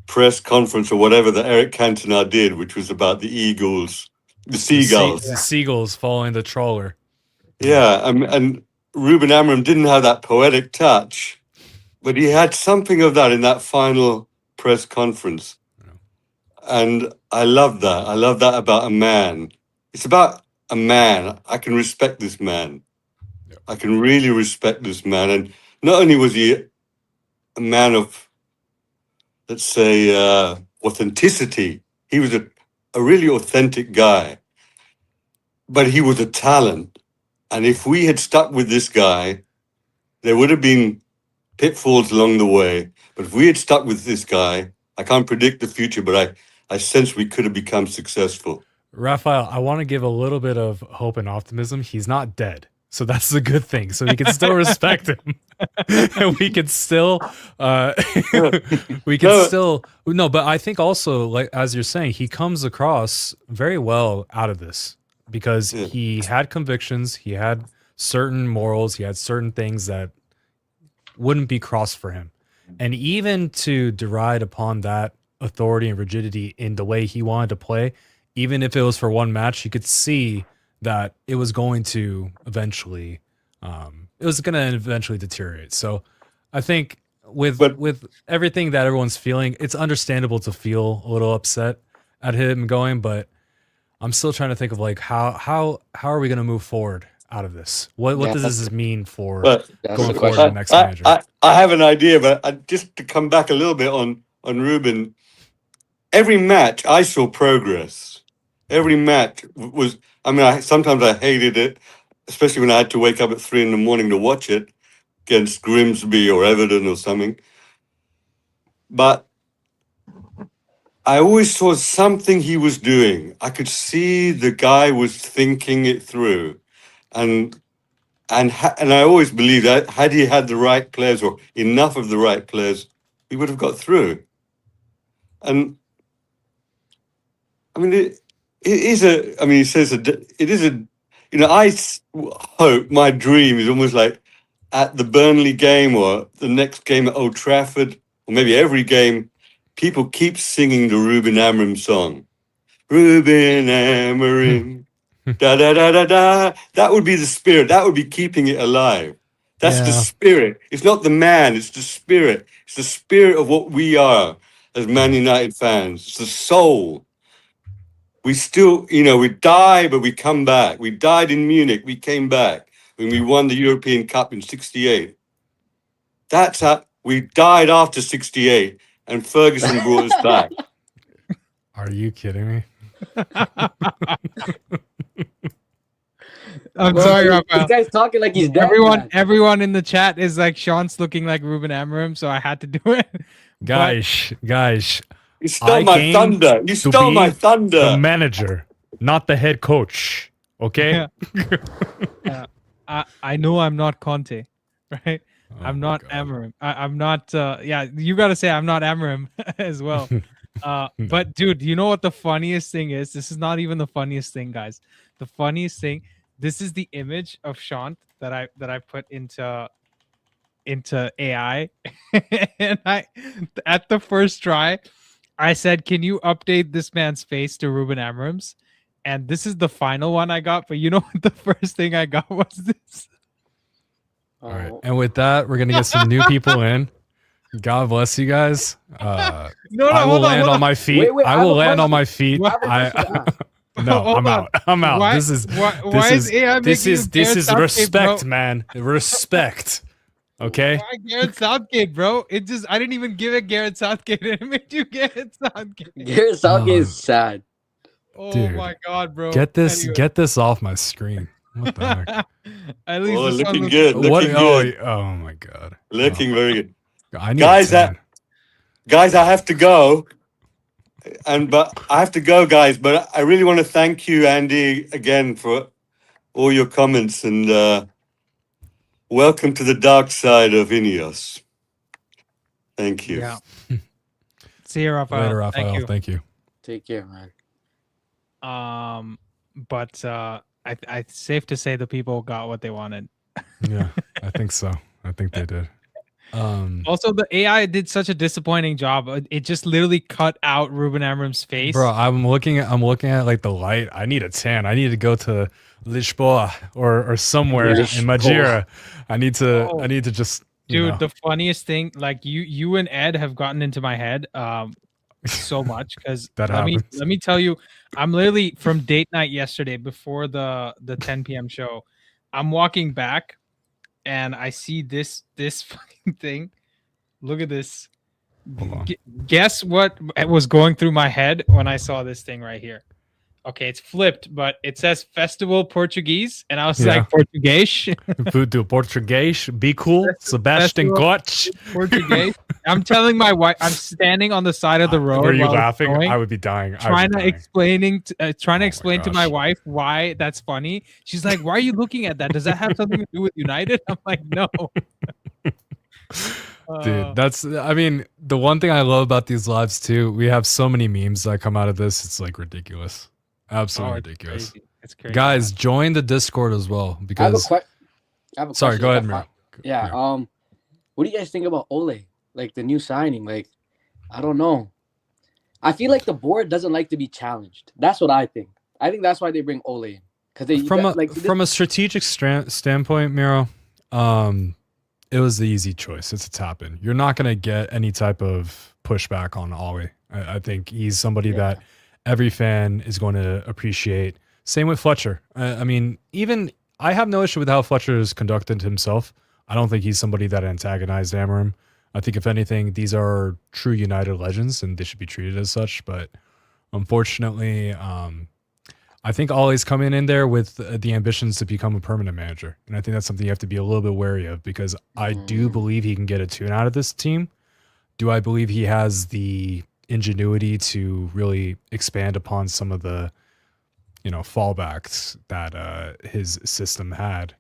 press conference or whatever that Eric Cantona did, which was about the Eagles, the Seagulls. The seagulls following the trawler. Yeah, and Ruben Amorim didn't have that poetic touch, but he had something of that in that final press conference. And I love that. I love that about a man. It's about a man. I can respect this man. I can really respect this man. And not only was he a man of, let's say, authenticity, he was a really authentic guy, but he was a talent. And if we had stuck with this guy, there would have been pitfalls along the way. But if we had stuck with this guy, I can't predict the future, but I sense we could have become successful. Raphael, I want to give a little bit of hope and optimism. He's not dead. So that's a good thing. So we can still respect him. And we can still but I think also, like as you're saying, he comes across very well out of this because he had convictions, he had certain morals, he had certain things that wouldn't be crossed for him. And even to deride upon that authority and rigidity in the way he wanted to play, even if it was for one match, you could see that it was going to eventually deteriorate. So I think with everything that everyone's feeling, it's understandable to feel a little upset at him going, but I'm still trying to think of like how are we going to move forward out of this? What does this mean for going forward to the next manager? I have an idea, but just to come back a little bit on Ruben, every match I saw progress. Every match was, sometimes I hated it, especially when I had to wake up at 3 a.m. to watch it against Grimsby or Everton or something. But I always saw something he was doing. I could see the guy was thinking it through. And I always believed that had he had the right players or enough of the right players, he would have got through. And he I hope, my dream is almost like at the Burnley game or the next game at Old Trafford, or maybe every game, people keep singing the Ruben Amorim song. Ruben Amorim, da da da da da. That would be the spirit. That would be keeping it alive. That's the spirit. It's not the man, it's the spirit. It's the spirit of what we are as Man United fans. It's the soul. We still, we die, but we come back. We died in Munich. We came back when we won the European Cup in '68. That's how we died after '68, and Ferguson brought us back. Are you kidding me? I'm sorry, Raphael. This guy's talking like he's dead. Everyone in the chat is like, Sean's looking like Ruben Amorim, so I had to do it. Guys. You stole my thunder. You stole my thunder. The manager, not the head coach. Okay. Yeah. I know I'm not Conte, right? I'm not Amorim. I'm not. You got to say I'm not Amorim as well. But dude, you know what the funniest thing is? This is not even the funniest thing, guys. The funniest thing. This is the image of Sean that I put into AI, and at the first try, I said, "Can you update this man's face to Ruben Amorim's?" And this is the final one I got. But you know what? The first thing I got was this. All right, and with that, we're gonna get some new people in. God bless you guys. I will land on my feet. I will land on my feet. No, I'm out. I'm out. Why, this is respect, man. Respect. Okay. Why Gareth Southgate, bro? I didn't even give it Gareth Southgate. It made you Gareth Southgate. Gareth Southgate is sad. Oh dude, my god, bro. Get this off my screen. What the heck? At least looking good. Oh my god. Looking very good. I need guys, guys, I have to go. But I have to go, guys. But I really want to thank you, Andy, again for all your comments, and welcome to the dark side of Ineos. Thank you. Yeah. See you, Rafael. Later, Rafael. Thank you. Take care, man. But I safe to say the people got what they wanted. Yeah, I think so. I think they did. Also, the AI did such a disappointing job. It just literally cut out Ruben Amorim's face. Bro, I'm looking at like the light. I need a tan. I need to go to Lisboa or somewhere in Madeira. I need to just Dude, the funniest thing, like you and Ed have gotten into my head so much because let me tell you, I'm literally from date night yesterday before the 10 p.m. show. I'm walking back and I see this fucking thing. Look at this. Guess what was going through my head when I saw this thing right here? Okay, it's flipped, but it says Festival Portuguese, and I was like, Português. Do Português, be cool, Sebastian Koch. Português. I'm telling my wife, I'm standing on the side of the road. Were you laughing? I would be dying. Trying to explain to my wife why that's funny. She's like, "Why are you looking at that? Does that have something to do with United?" I'm like, "No." Dude, the one thing I love about these lives too, we have so many memes that come out of this. It's like ridiculous. Absolutely ridiculous. It's crazy. Guys, join the Discord as well because I have a sorry, question. go ahead, Miro. Yeah. What do you guys think about Ole? Like the new signing? Like, I don't know. I feel like the board doesn't like to be challenged. That's what I think. I think that's why they bring Ole in. From a strategic standpoint, Miro, it was the easy choice. It's a tap in. You're not going to get any type of pushback on Ole. I think he's somebody that every fan is going to appreciate. Same with Fletcher. Even I have no issue with how Fletcher has conducted himself. I don't think he's somebody that antagonized Amorim. I think if anything, these are true United legends and they should be treated as such. But unfortunately, I think Ole's coming in there with the ambitions to become a permanent manager. And I think that's something you have to be a little bit wary of because I do believe he can get a tune out of this team. Do I believe he has the ingenuity to really expand upon some of the, fallbacks that his system had?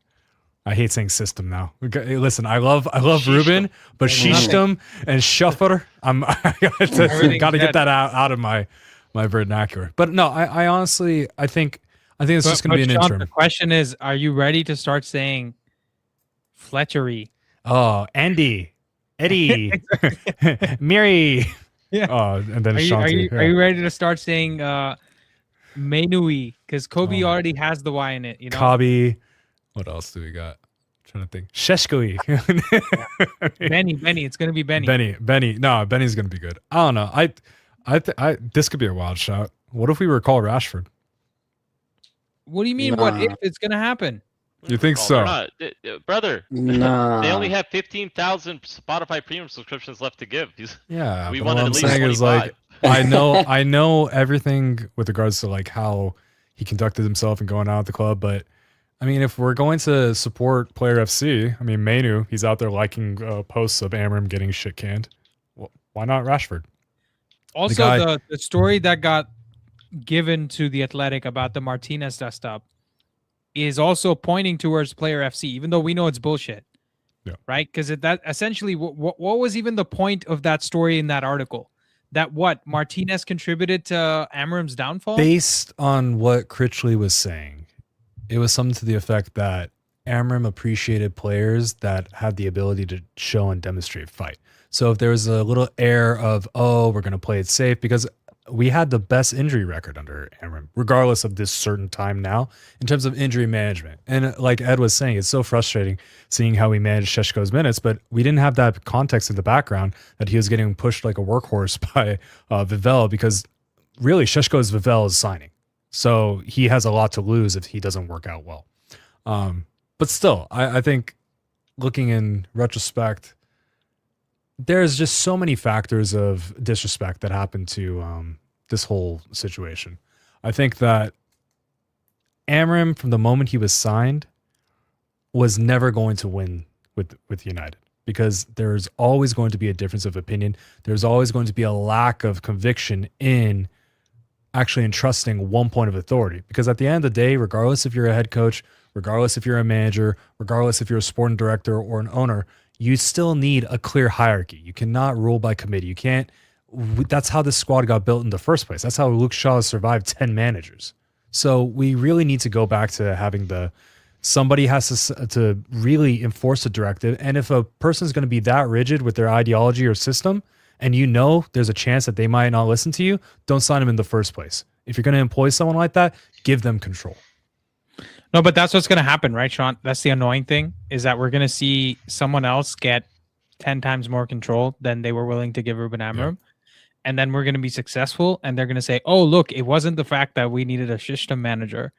I hate saying system now. Listen, I love Ruben, but Shishdom and Schuffer, I got to get that out of my vernacular. But no, I honestly, I think it's just going to be an interim. The question is, are you ready to start saying Fletchery? Oh, Andy, Eddie, Miri. Yeah. Oh, and then are you ready to start saying Mainui? Because Kobe already has the Y in it. Kobe. What else do we got? I'm trying to think. Sheshkoi. Benny. It's gonna be Benny. Benny. No, Benny's gonna be good. I don't know. I this could be a wild shot. What if we recall Rashford? What do you mean? What if it's gonna happen? You think so? Brother, they only have 15,000 Spotify premium subscriptions left to give. Yeah, we but wanted what I'm at least saying 25. is like I know everything with regards to like how he conducted himself and going out of the club, but I mean, if we're going to support Player FC, I mean, Mainu, he's out there liking posts of Amorim getting shit canned. Well, why not Rashford? Also, the story that got given to the Athletic about the Martinez dust up is also pointing towards Player FC, even though we know it's bullshit. Yeah. Right? Because that essentially, what was even the point of that story in that article? That what Martinez contributed to Amorim's downfall? Based on what Critchley was saying, it was something to the effect that Amorim appreciated players that had the ability to show and demonstrate fight. So if there was a little air of, we're going to play it safe, because we had the best injury record under Amorim, regardless of this certain time now, in terms of injury management. And like Ed was saying, it's so frustrating seeing how we managed Sheshko's minutes, but we didn't have that context in the background that he was getting pushed like a workhorse by Vivell, because really Sheshko's Vivell's signing. So he has a lot to lose if he doesn't work out well. But still, I think looking in retrospect, there's just so many factors of disrespect that happened to this whole situation. I think that Amorim, from the moment he was signed, was never going to win with United. because there's always going to be a difference of opinion. There's always going to be a lack of conviction in actually entrusting one point of authority. Because at the end of the day, regardless if you're a head coach, regardless if you're a manager, regardless if you're a sporting director or an owner, you still need a clear hierarchy. You cannot rule by committee. You can't. That's how this squad got built in the first place. That's how Luke Shaw has survived 10 managers. So we really need to go back to having somebody has to really enforce a directive. And if a person's going to be that rigid with their ideology or system, and you know there's a chance that they might not listen to you, don't sign them in the first place. If you're going to employ someone like that, give them control. No, but that's what's going to happen, right, Sean? That's the annoying thing, is that we're going to see someone else get 10 times more control than they were willing to give Ruben Amorim. Yeah. And then we're going to be successful, and they're going to say, oh, look, it wasn't the fact that we needed a system manager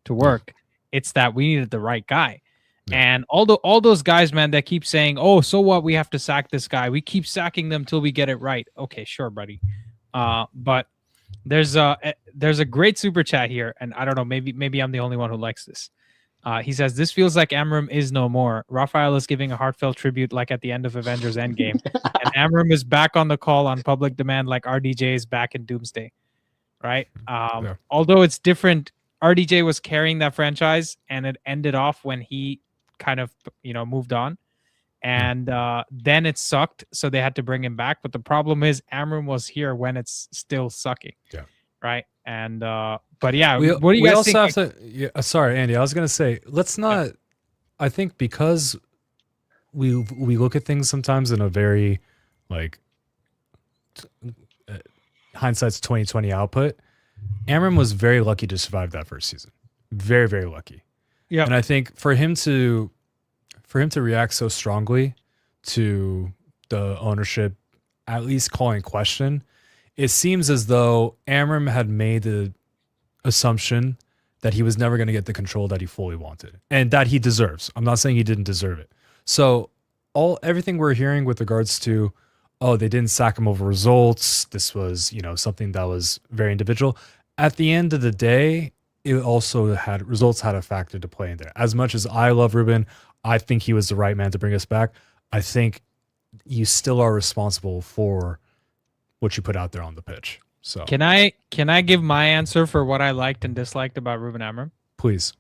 to work. It's that we needed the right guy. Yeah. And all those guys, man, that keep saying, oh, so what? We have to sack this guy. We keep sacking them till we get it right. Okay, sure, buddy. But there's a great super chat here, and I don't know, maybe I'm the only one who likes this. He says, this feels like Amorim is no more. Raphael is giving a heartfelt tribute like at the end of Avengers Endgame. And Amorim is back on the call on public demand like RDJ is back in Doomsday. Right? Yeah. Although it's different, RDJ was carrying that franchise, and it ended off when he kind of, moved on. And then it sucked, so they had to bring him back. But the problem is Amorim was here when it's still sucking. Yeah. Right? And but yeah, what do you guys think? Also have to, sorry, Andy, I was gonna say, let's not. Yeah. I think because we look at things sometimes in a very hindsight's 2020 output. Amorim was very lucky to survive that first season, very, very lucky. Yeah, and I think for him to react so strongly to the ownership, at least calling question, it seems as though Amorim had made the assumption that he was never going to get the control that he fully wanted and that he deserves. I'm not saying he didn't deserve it. So everything we're hearing with regards to, oh, they didn't sack him over results, this was, something that was very individual. At the end of the day, it also had a factor to play in there. As much as I love Ruben, I think he was the right man to bring us back. I think you still are responsible for what you put out there on the pitch. So can I give my answer for what I liked and disliked about Ruben Amorim? Please.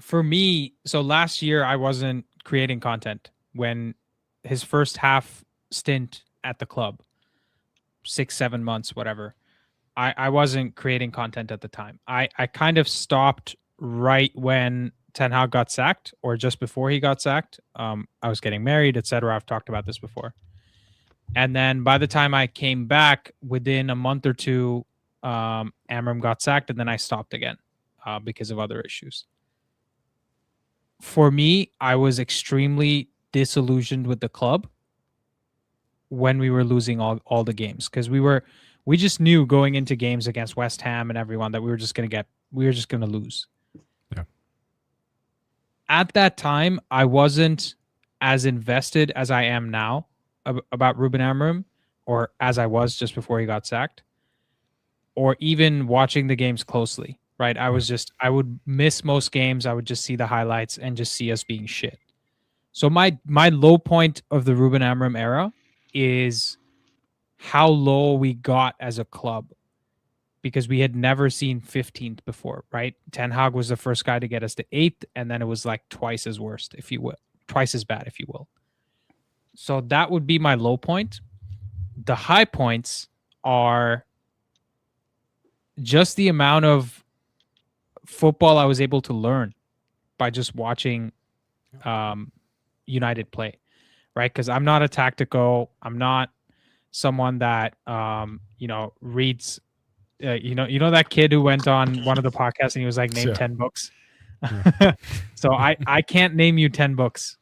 For me, so last year I wasn't creating content when his first half stint at the club, 6-7 months, whatever. I wasn't creating content at the time. I kind of stopped right when Ten Hag got sacked, or just before he got sacked. I was getting married, etc. I've talked about this before. And then by the time I came back, within a month or two, Amorim got sacked, and then I stopped again because of other issues. For me, I was extremely disillusioned with the club when we were losing all the games, because we just knew going into games against West Ham and everyone that we were just going to lose. Yeah. At that time, I wasn't as invested as I am now about Ruben Amorim, or as I was just before he got sacked, or even watching the games closely, right? I would miss most games. I would just see the highlights and just see us being shit. So my low point of the Ruben Amorim era is how low we got as a club, because we had never seen 15th before, right? Ten Hag was the first guy to get us to 8th, and then it was like twice as bad, if you will. So that would be my low point. The high points are just the amount of football I was able to learn by just watching United play, right? Because I'm not a tactical. I'm not someone that reads. That kid who went on one of the podcasts and he was like, name 10 books. Yeah. So I can't name you 10 books.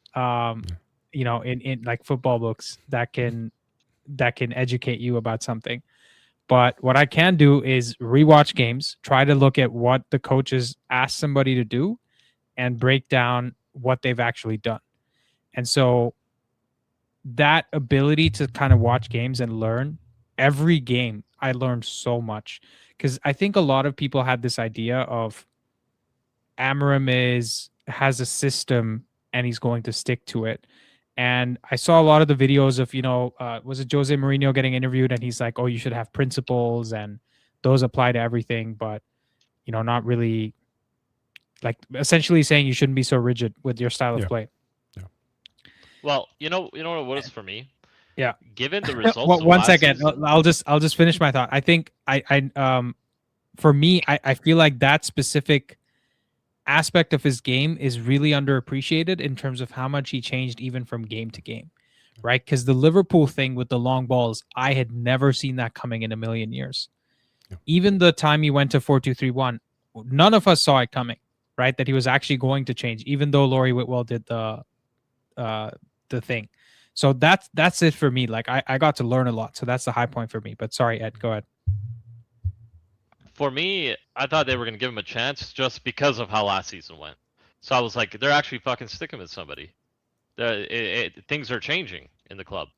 In like football books that can educate you about something. But what I can do is rewatch games, try to look at what the coaches asked somebody to do, and break down what they've actually done. And so that ability to kind of watch games and learn every game, I learned so much, because I think a lot of people had this idea of Amorim is has a system and he's going to stick to it. And I saw a lot of the videos of, was it Jose Mourinho getting interviewed and he's like, oh, you should have principles and those apply to everything, but, not really, like, essentially saying you shouldn't be so rigid with your style of play. Yeah. Well, you know what it was for me? Yeah. Given the results Well, of one last second. season- I'll just finish my thought. I think for me, I feel like that specific aspect of his game is really underappreciated in terms of how much he changed even from game to game, right? Because the Liverpool thing with the long balls, I had never seen that coming in a million years. Yeah. Even the time he went to 4-2-3-1, none of us saw it coming, right? That he was actually going to change, even though Laurie Whitwell did the thing. So that's it for me. Like I got to learn a lot. So that's the high point for me. But sorry, Ed, go ahead. For me, I thought they were going to give him a chance just because of how last season went. So I was like, they're actually fucking sticking with somebody. Things are changing in the club.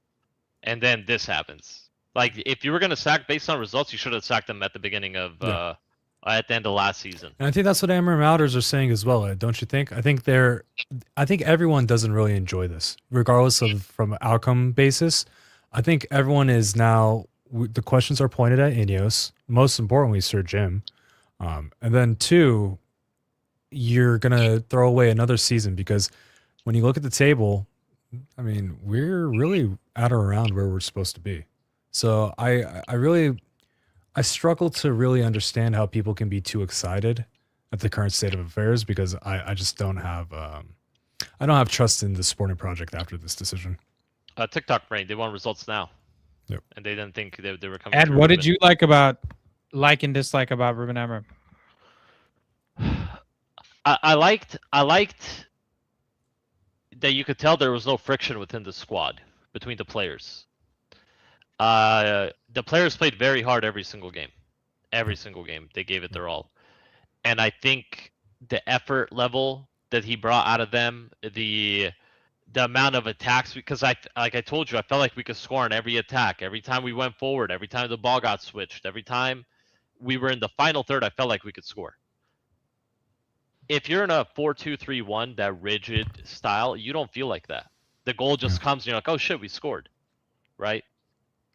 And then this happens. Like, if you were going to sack based on results, you should have sacked them at the beginning of, at the end of last season. And I think that's what Amorim outers are saying as well, Ed, don't you think? I think everyone doesn't really enjoy this, regardless of from an outcome basis. I think everyone is now, the questions are pointed at Ineos, most importantly, Sir Jim. And then 2, you're going to throw away another season because when you look at the table, I mean, we're really at or around where we're supposed to be. So I struggle to really understand how people can be too excited at the current state of affairs because I just don't have I don't have trust in the sporting project after this decision. TikTok brain, they want results now. Yep. And they didn't think they were coming. Ed, through what with did it. you like and dislike about Ruben Amorim? I liked that you could tell there was no friction within the squad between the players. The players played very hard every single game. Every single game, they gave it their all. And I think the effort level that he brought out of them, the amount of attacks, because like I told you, I felt like we could score on every attack. Every time we went forward, every time the ball got switched, every time we were in the final third, I felt like we could score. If you're in a 4-2-3-1, that rigid style, you don't feel like that. The goal just comes and you're like, oh shit, we scored. Right?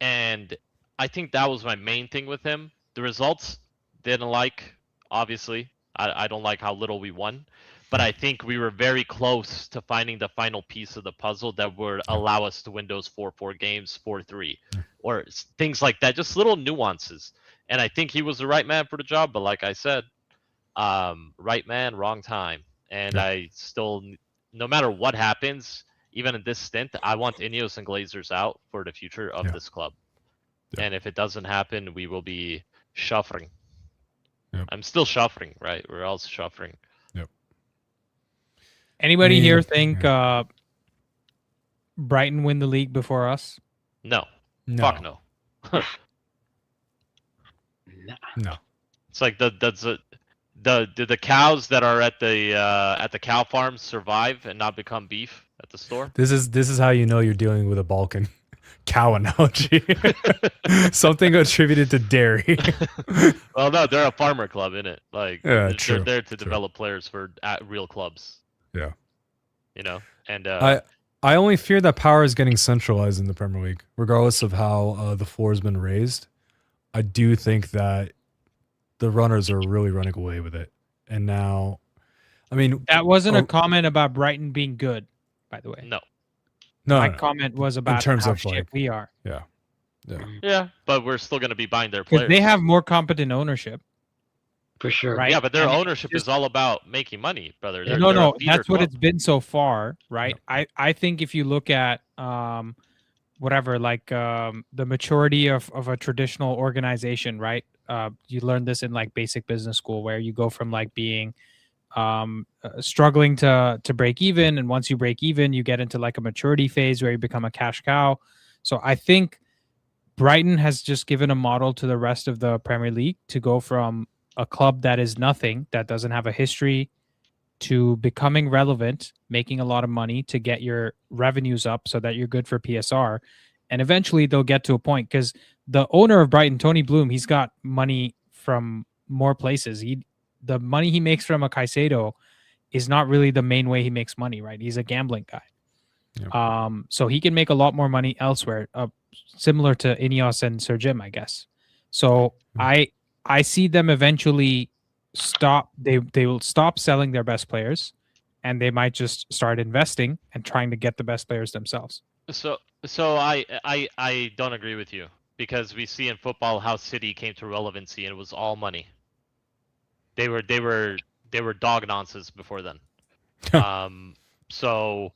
And I think that was my main thing with him. The results, didn't like, obviously. I don't like how little we won. But I think we were very close to finding the final piece of the puzzle that would allow us to win those 4-4 games, 4-3, or things like that. Just little nuances. And I think he was the right man for the job. But like I said, right man, wrong time. And I still, no matter what happens, even in this stint, I want Ineos and Glazers out for the future of this club. Yeah. And if it doesn't happen, we will be shuffling. Yep. I'm still shuffling, right? We're all shuffling. Yep. Anybody here think Brighton win the league before us? No. Fuck no. No. It's like the cows that are at the cow farms survive and not become beef at the store. This is how you know you're dealing with a Balkan cow analogy. Something attributed to dairy. Well, no, they're a farmer club, innit? Like they're there to develop players for real clubs. Yeah. You know, and I only fear that power is getting centralized in the Premier League, regardless of how the floor has been raised. I do think that the runners are really running away with it. And now, I mean... That wasn't a comment about Brighton being good, by the way. No. My comment was about in terms how of shit we are. Yeah. Yeah, but we're still going to be buying their players. They have more competent ownership. For sure. Right? Yeah, but their ownership is all about making money, brother. No, that's what it's been so far, right? No. I think if you look at the maturity of a traditional organization, right? You learn this in like basic business school, where you go from like being struggling to break even, and once you break even, you get into like a maturity phase where you become a cash cow. So I think Brighton has just given a model to the rest of the Premier League to go from a club that is nothing, that doesn't have a history, to becoming relevant, making a lot of money to get your revenues up so that you're good for PSR. And eventually they'll get to a point, because the owner of Brighton, Tony Bloom, he's got money from more places. The money he makes from a Caicedo is not really the main way he makes money, right? He's a gambling guy. Yeah. So he can make a lot more money elsewhere, similar to Ineos and Sir Jim, I guess. So I see them eventually stop. They will stop selling their best players, and they might just start investing and trying to get the best players themselves. So I don't agree with you, because we see in football how City came to relevancy, and it was all money. They were dog nonsense before then. So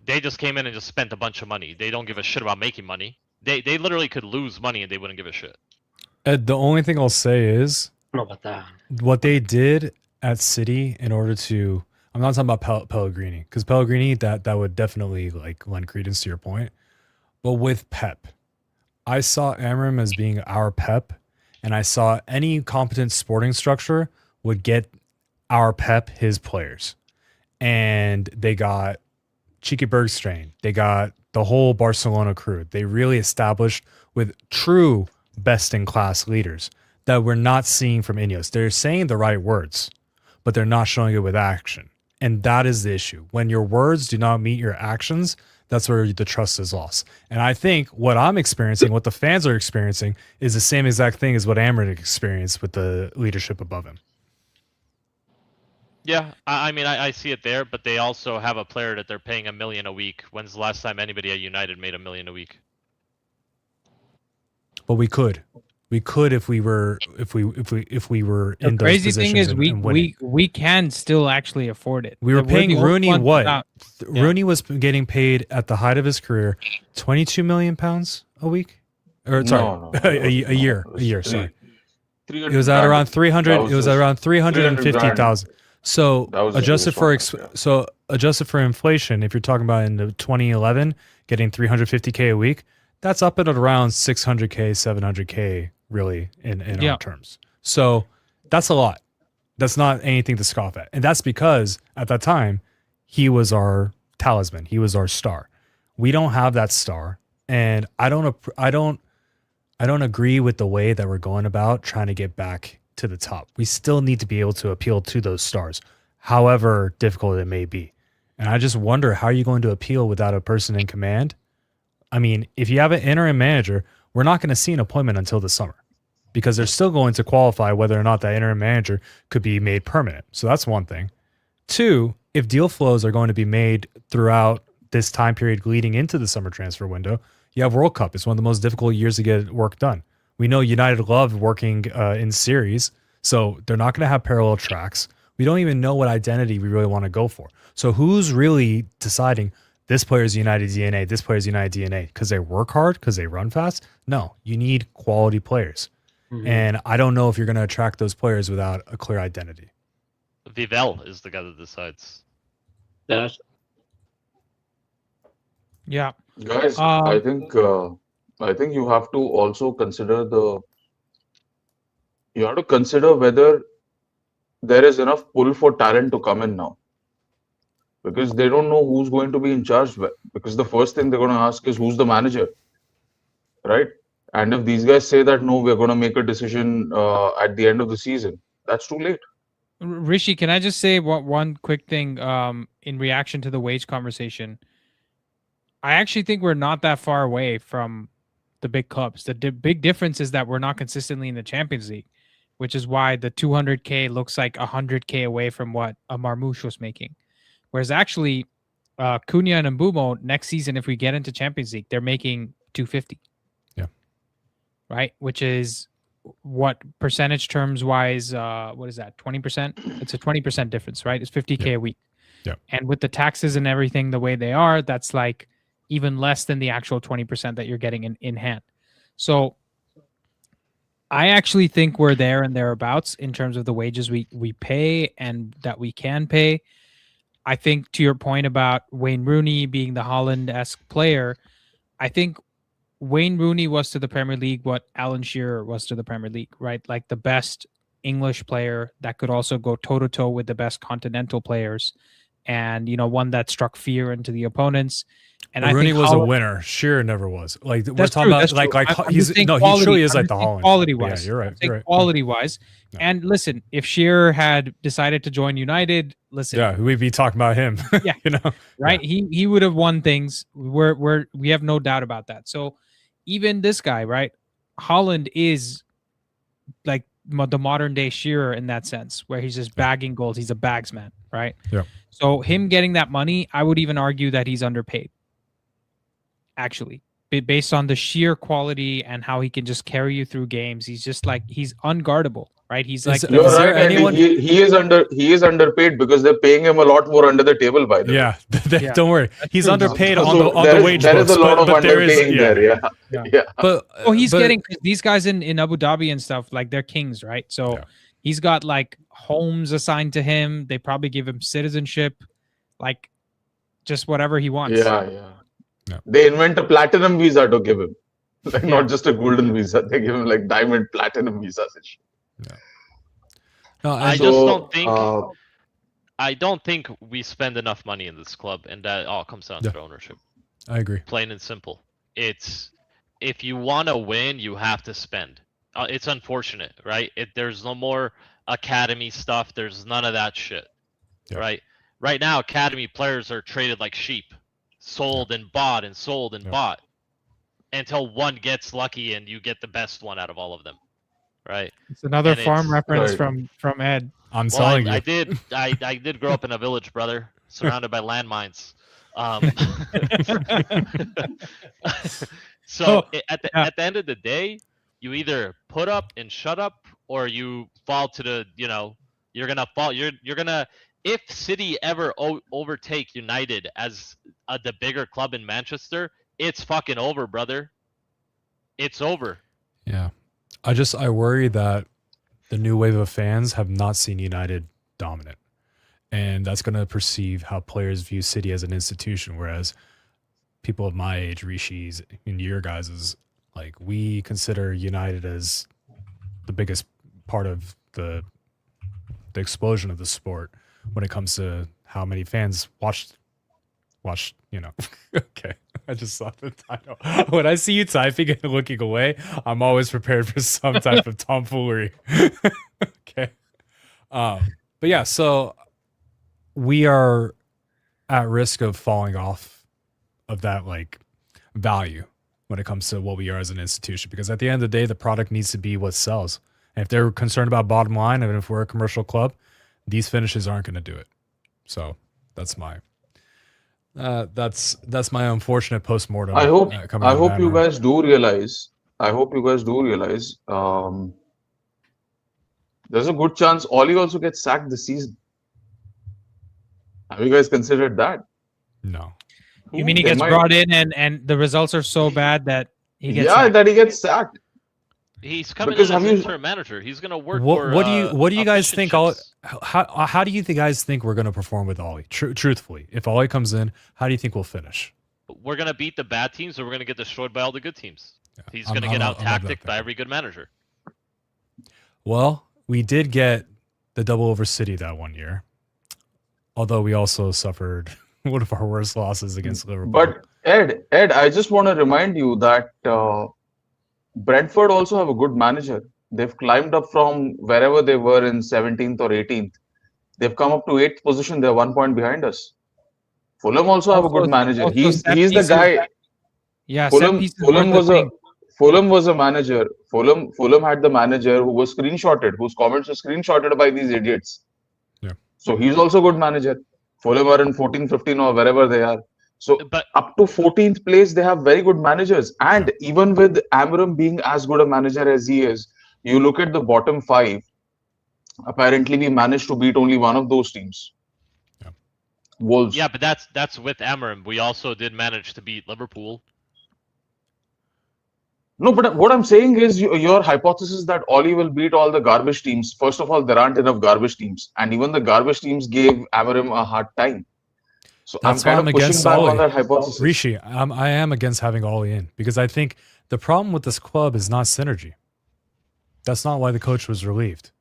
they just came in and just spent a bunch of money. They don't give a shit about making money. They literally could lose money and they wouldn't give a shit. The only thing I'll say is I don't know about that. what they did at City in order to. I'm not talking about Pellegrini, because Pellegrini that would definitely like lend credence to your point. But with Pep, I saw Amorim as being our Pep, and I saw any competent sporting structure would get our Pep his players, and they got Cheeky Bergstrain, they got the whole Barcelona crew. They really established with true best-in-class leaders that we're not seeing from Ineos. They're saying the right words, but they're not showing it with action. And that is the issue. When your words do not meet your actions, that's where the trust is lost. And I think what I'm experiencing, what the fans are experiencing, is the same exact thing as what Amorim experienced with the leadership above him. Yeah, I mean, I see it there, but they also have a player that they're paying $1 million a week. When's the last time anybody at United made $1 million a week? But we could if we were in The those crazy thing positions is and winning. we can still actually afford it. We were We're paying the only Rooney ones what? without- Rooney was getting paid at the height of his career, £22 million a week, or sorry, No, a year. It's Sorry, 300 it was at grand. around 300. That was It was just at around 350,000. So That was the adjusted biggest for one, yeah. so adjusted for inflation, if you're talking about in the 2011 getting 350K a week, that's up at around 600K, 700K really in Yeah. our terms. So that's a lot. That's not anything to scoff at. And that's because at that time he was our talisman. He was our star. We don't have that star, and I don't agree with the way that we're going about trying to get back to the top. We still need to be able to appeal to those stars, however difficult it may be. And I just wonder, how are you going to appeal without a person in command? I mean, if you have an interim manager, we're not going to see an appointment until the summer, because they're still going to qualify whether or not that interim manager could be made permanent. So that's one thing. Two, if deal flows are going to be made throughout this time period leading into the summer transfer window, you have World Cup. It's one of the most difficult years to get work done. We know United love working in series, so they're not going to have parallel tracks. We don't even know what identity we really want to go for. So who's really deciding this player's United DNA, this player's United DNA? Because they work hard, because they run fast? No, you need quality players. Mhm. And I don't know if you're going to attract those players without a clear identity. Vivel is the guy that decides. That's Yeah. Guys, I think you have to also consider whether there is enough pull for talent to come in now, because they don't know who's going to be in charge. Because the first thing they're going to ask is who's the manager, right? And if these guys say that no, we're going to make a decision at the end of the season, that's too late. Rishi, can I just say one quick thing in reaction to the wage conversation? I actually think we're not that far away from the big clubs. The big difference is that we're not consistently in the Champions League, which is why the 200K looks like 100K away from what a Marmouche was making. Whereas actually, Cunha and Mbumo next season, if we get into Champions League, they're making 250. Yeah. Right? Which is what percentage terms wise, what is that? 20%? It's a 20% difference, right? It's 50K a week. Yeah. And with the taxes and everything the way they are, that's like even less than the actual 20% that you're getting in hand. So I actually think we're there and thereabouts in terms of the wages we pay and that we can pay. I think to your point about Wayne Rooney being the Holland-esque player, I think Wayne Rooney was to the Premier League what Alan Shearer was to the Premier League, right? Like the best English player that could also go toe-to-toe with the best continental players and one that struck fear into the opponents. And But I Rooney think was a Haaland- winner. Shearer never was. Like we're That's talking true, about that's like true. like I'm he's just saying no, he quality. truly is I'm like just the saying Holland. quality-wise. Yeah, you're right. I'm saying You're right. quality-wise. Yeah. And listen, if Shearer had decided to join United, listen, Yeah, we'd be talking about him. Yeah. Right? He would have won things. We have no doubt about that. So even this guy, right? Holland is like the modern day Shearer in that sense, where he's just bagging goals. He's a bagsman, right? Yeah. So him getting that money, I would even argue that he's underpaid. Actually, based on the sheer quality and how he can just carry you through games, he's just like he's unguardable, right? He's like You're Is there right, Andy. anyone- He is underpaid because they're paying him a lot more under the table. By the way, Yeah. Don't worry. He's true. underpaid So on the there is- wage there books, is a lot of but there is underpaying there. Yeah. Yeah. But oh, he's but- getting these guys in Abu Dhabi and stuff, like they're kings, right? So Yeah. he's got like homes assigned to him. They probably give him citizenship, like just whatever he wants. Yeah. They invent a platinum visa to give him, like Yeah. not just a golden visa. They give him like diamond platinum visas and shit. No, I and- just So, don't think I don't think we spend enough money in this club, and that all comes down Yeah. to ownership. I agree. Plain and simple. It's if you want to win, you have to spend. It's unfortunate, right? There's no more academy stuff. There's none of that shit, Yeah. right? Right now, academy players are traded like sheep, sold and bought and sold and Yeah. bought, until one gets lucky and you get the best one out of all of them, right? It's another And farm it's- reference Right. from Ed. I'm Well, telling you. I did grow up in a village, brother, surrounded by landmines. So Oh, at yeah. the end of the day, you either put up and shut up, or you fall to the you're gonna fall. You're gonna if City ever overtake United as the bigger club in Manchester, it's fucking over, brother. It's over. Yeah. I worry that the new wave of fans have not seen United dominant. And that's going to perceive how players view City as an institution. Whereas people of my age, Rishi's and your guys's, like we consider United as the biggest part of the explosion of the sport when it comes to how many fans watch, okay. I just saw the title. When I see you typing and looking away, I'm always prepared for some type of tomfoolery. Okay. But yeah, so we are at risk of falling off of that like value when it comes to what we are as an institution, because at the end of the day, the product needs to be what sells. And if they're concerned about bottom line, and if we're a commercial club, these finishes aren't going to do it. So that's my unfortunate postmortem. I hope coming out of you Amorim. guys do realize. There's a good chance Ollie also gets sacked this season. Have you guys considered that? No. You mean he They gets might- brought in and the results are so bad that he gets Yeah, sacked? that he gets sacked. He's coming Because in as have you- interim manager. He's gonna work. What do you guys think? efficiencies. How do you guys think we're going to perform with Ollie? Truthfully, if Ollie comes in, how do you think we'll finish? We're gonna beat the bad teams, or we're gonna get destroyed by all the good teams. He's I'm- gonna I'm get not- out I'm not that tacticked by thinking. every good manager. Well, we did get the double over City that one year, although we also suffered one of our worst losses against Liverpool. But Ed, I just want to remind you that Brentford also have a good manager. They've climbed up from wherever they were in 17th or 18th. They've come up to 8th position. They're 1 point behind us. Fulham also have a good manager. He's the guy. Yeah, set Fulham, pieces Fulham worth was a a thing. Fulham was a manager. Fulham had the manager who was screenshotted, whose comments were screenshotted by these idiots. Yeah. So he's also a good manager. Fulham are in 14, 15 or wherever they are. So But up to 14th place, they have very good managers. And even with Amorim being as good a manager as he is, you look at the bottom 5. Apparently, we managed to beat only one of those teams. Yeah. Wolves. yeah, but that's with Amorim. We also did manage to beat Liverpool. No, but what I'm saying is your hypothesis that Oli will beat all the garbage teams. First of all, there aren't enough garbage teams. And even the garbage teams gave Amorim a hard time. So That's I'm why kind I'm of pushing against back Oli. on that hypothesis. Rishi, I am against having Ollie in because I think the problem with this club is not synergy. That's not why the coach was relieved.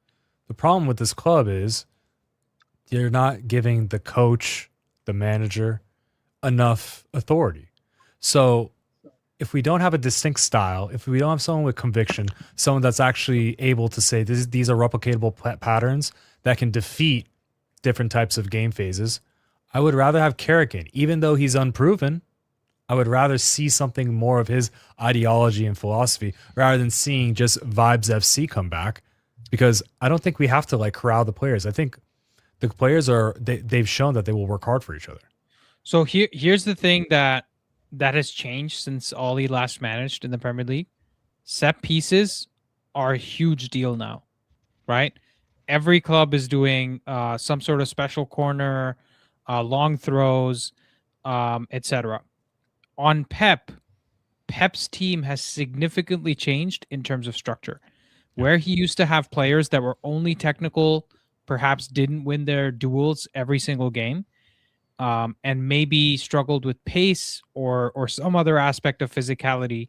The problem with this club is you're not giving the coach the manager, enough authority. So if we don't have a distinct style, if we don't have someone with conviction, someone that's actually able to say these are replicatable patterns that can defeat different types of game phases, I would rather have Kerrigan, even though he's unproven. I would rather see something more of his ideology and philosophy rather than seeing just Vibes FC come back, because I don't think we have to like corral the players. I think the players they've shown that they will work hard for each other. So here's the thing that has changed since Ollie last managed in the Premier League. Set pieces are a huge deal now, right? Every club is doing some sort of special corner, long throws, etc. On Pep's team has significantly changed in terms of structure. Where he used to have players that were only technical, perhaps didn't win their duels every single game, and maybe struggled with pace or some other aspect of physicality.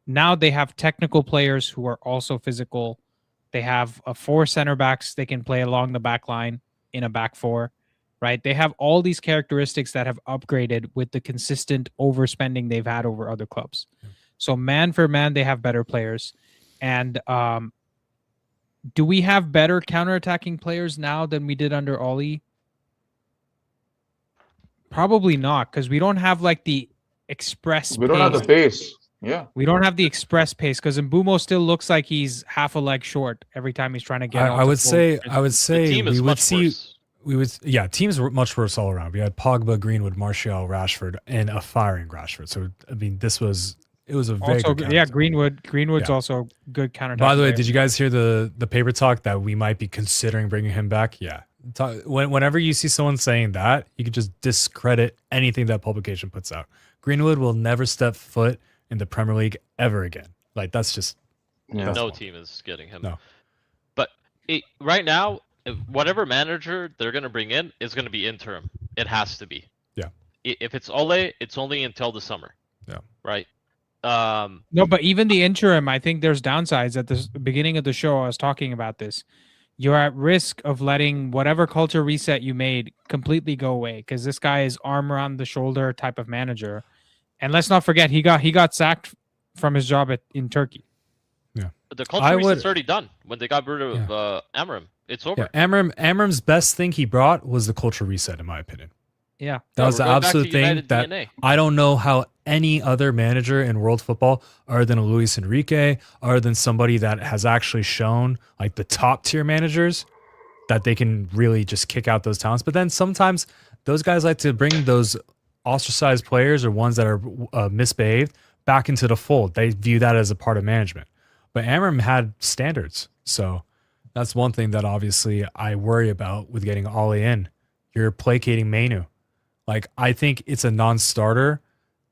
Now they have technical players who are also physical. They have 4 center backs they can play along the back line in a back 4, right? They have all these characteristics that have upgraded with the consistent overspending they've had over other clubs. So man for man, they have better players. And do we have better counterattacking players now than we did under Ollie? Probably not, because we don't have like the express We don't have the pace. Yeah. We don't have the express pace, because Mbumo still looks like he's half a leg short every time he's trying to get. I would say The team is we would much see worse. teams were much worse all around. We had Pogba, Greenwood, Martial, Rashford, and a firing Rashford. So I mean, it was a very also good Greenwood's Yeah. also good counter. By the way, did you guys hear the paper talk that we might be considering bringing him back? Yeah. Whenever you see someone saying that, you can just discredit anything that publication puts out. Greenwood will never step foot in the Premier League ever again. Like that's just Yeah. No team is getting him. No. But right now, whatever manager they're going to bring in is going to be interim. It has to be. Yeah. If it's Ole, it's only until the summer. Yeah. Right. No, but even the interim, I think there's downsides. At the beginning of the show, I was talking about this. You're at risk of letting whatever culture reset you made completely go away, because this guy is arm around the shoulder type of manager. And let's not forget, he got sacked from his job in Turkey. The culture reset's already done when they got rid of Amorim. It's over. Yeah, Amorim's best thing he brought was the culture reset, in my opinion. Yeah. That was the we're going back absolute to thing United that DNA. I don't know how any other manager in world football, other than a Luis Enrique, other than somebody that has actually shown like the top tier managers, that they can really just kick out those talents. But then sometimes those guys like to bring those ostracized players or ones that are misbehaved back into the fold. They view that as a part of management. But Amorim had standards. So that's one thing that obviously I worry about with getting Ole in. You're placating Manu. Like, I think it's a non-starter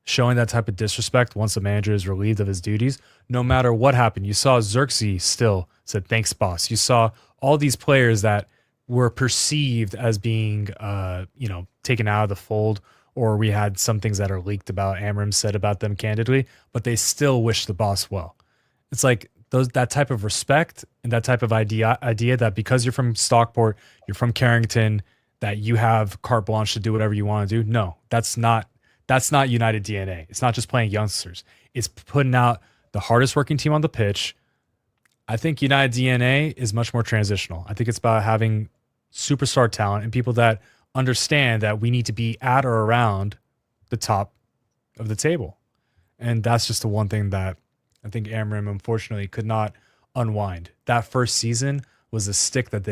showing that type of disrespect once the manager is relieved of his duties, no matter what happened. You saw Xerxes still said, thanks, boss. You saw all these players that were perceived as being, taken out of the fold, or we had some things that are leaked about Amorim said about them candidly, but they still wish the boss well. It's like that type of respect and that type of idea that because you're from Stockport, you're from Carrington, that you have carte blanche to do whatever you want to do. No, that's not United DNA. It's not just playing youngsters. It's putting out the hardest working team on the pitch. I think United DNA is much more transitional. I think it's about having superstar talent and people that understand that we need to be at or around the top of the table. And that's just the one thing that I think Amorim unfortunately could not unwind. That first season was the stick that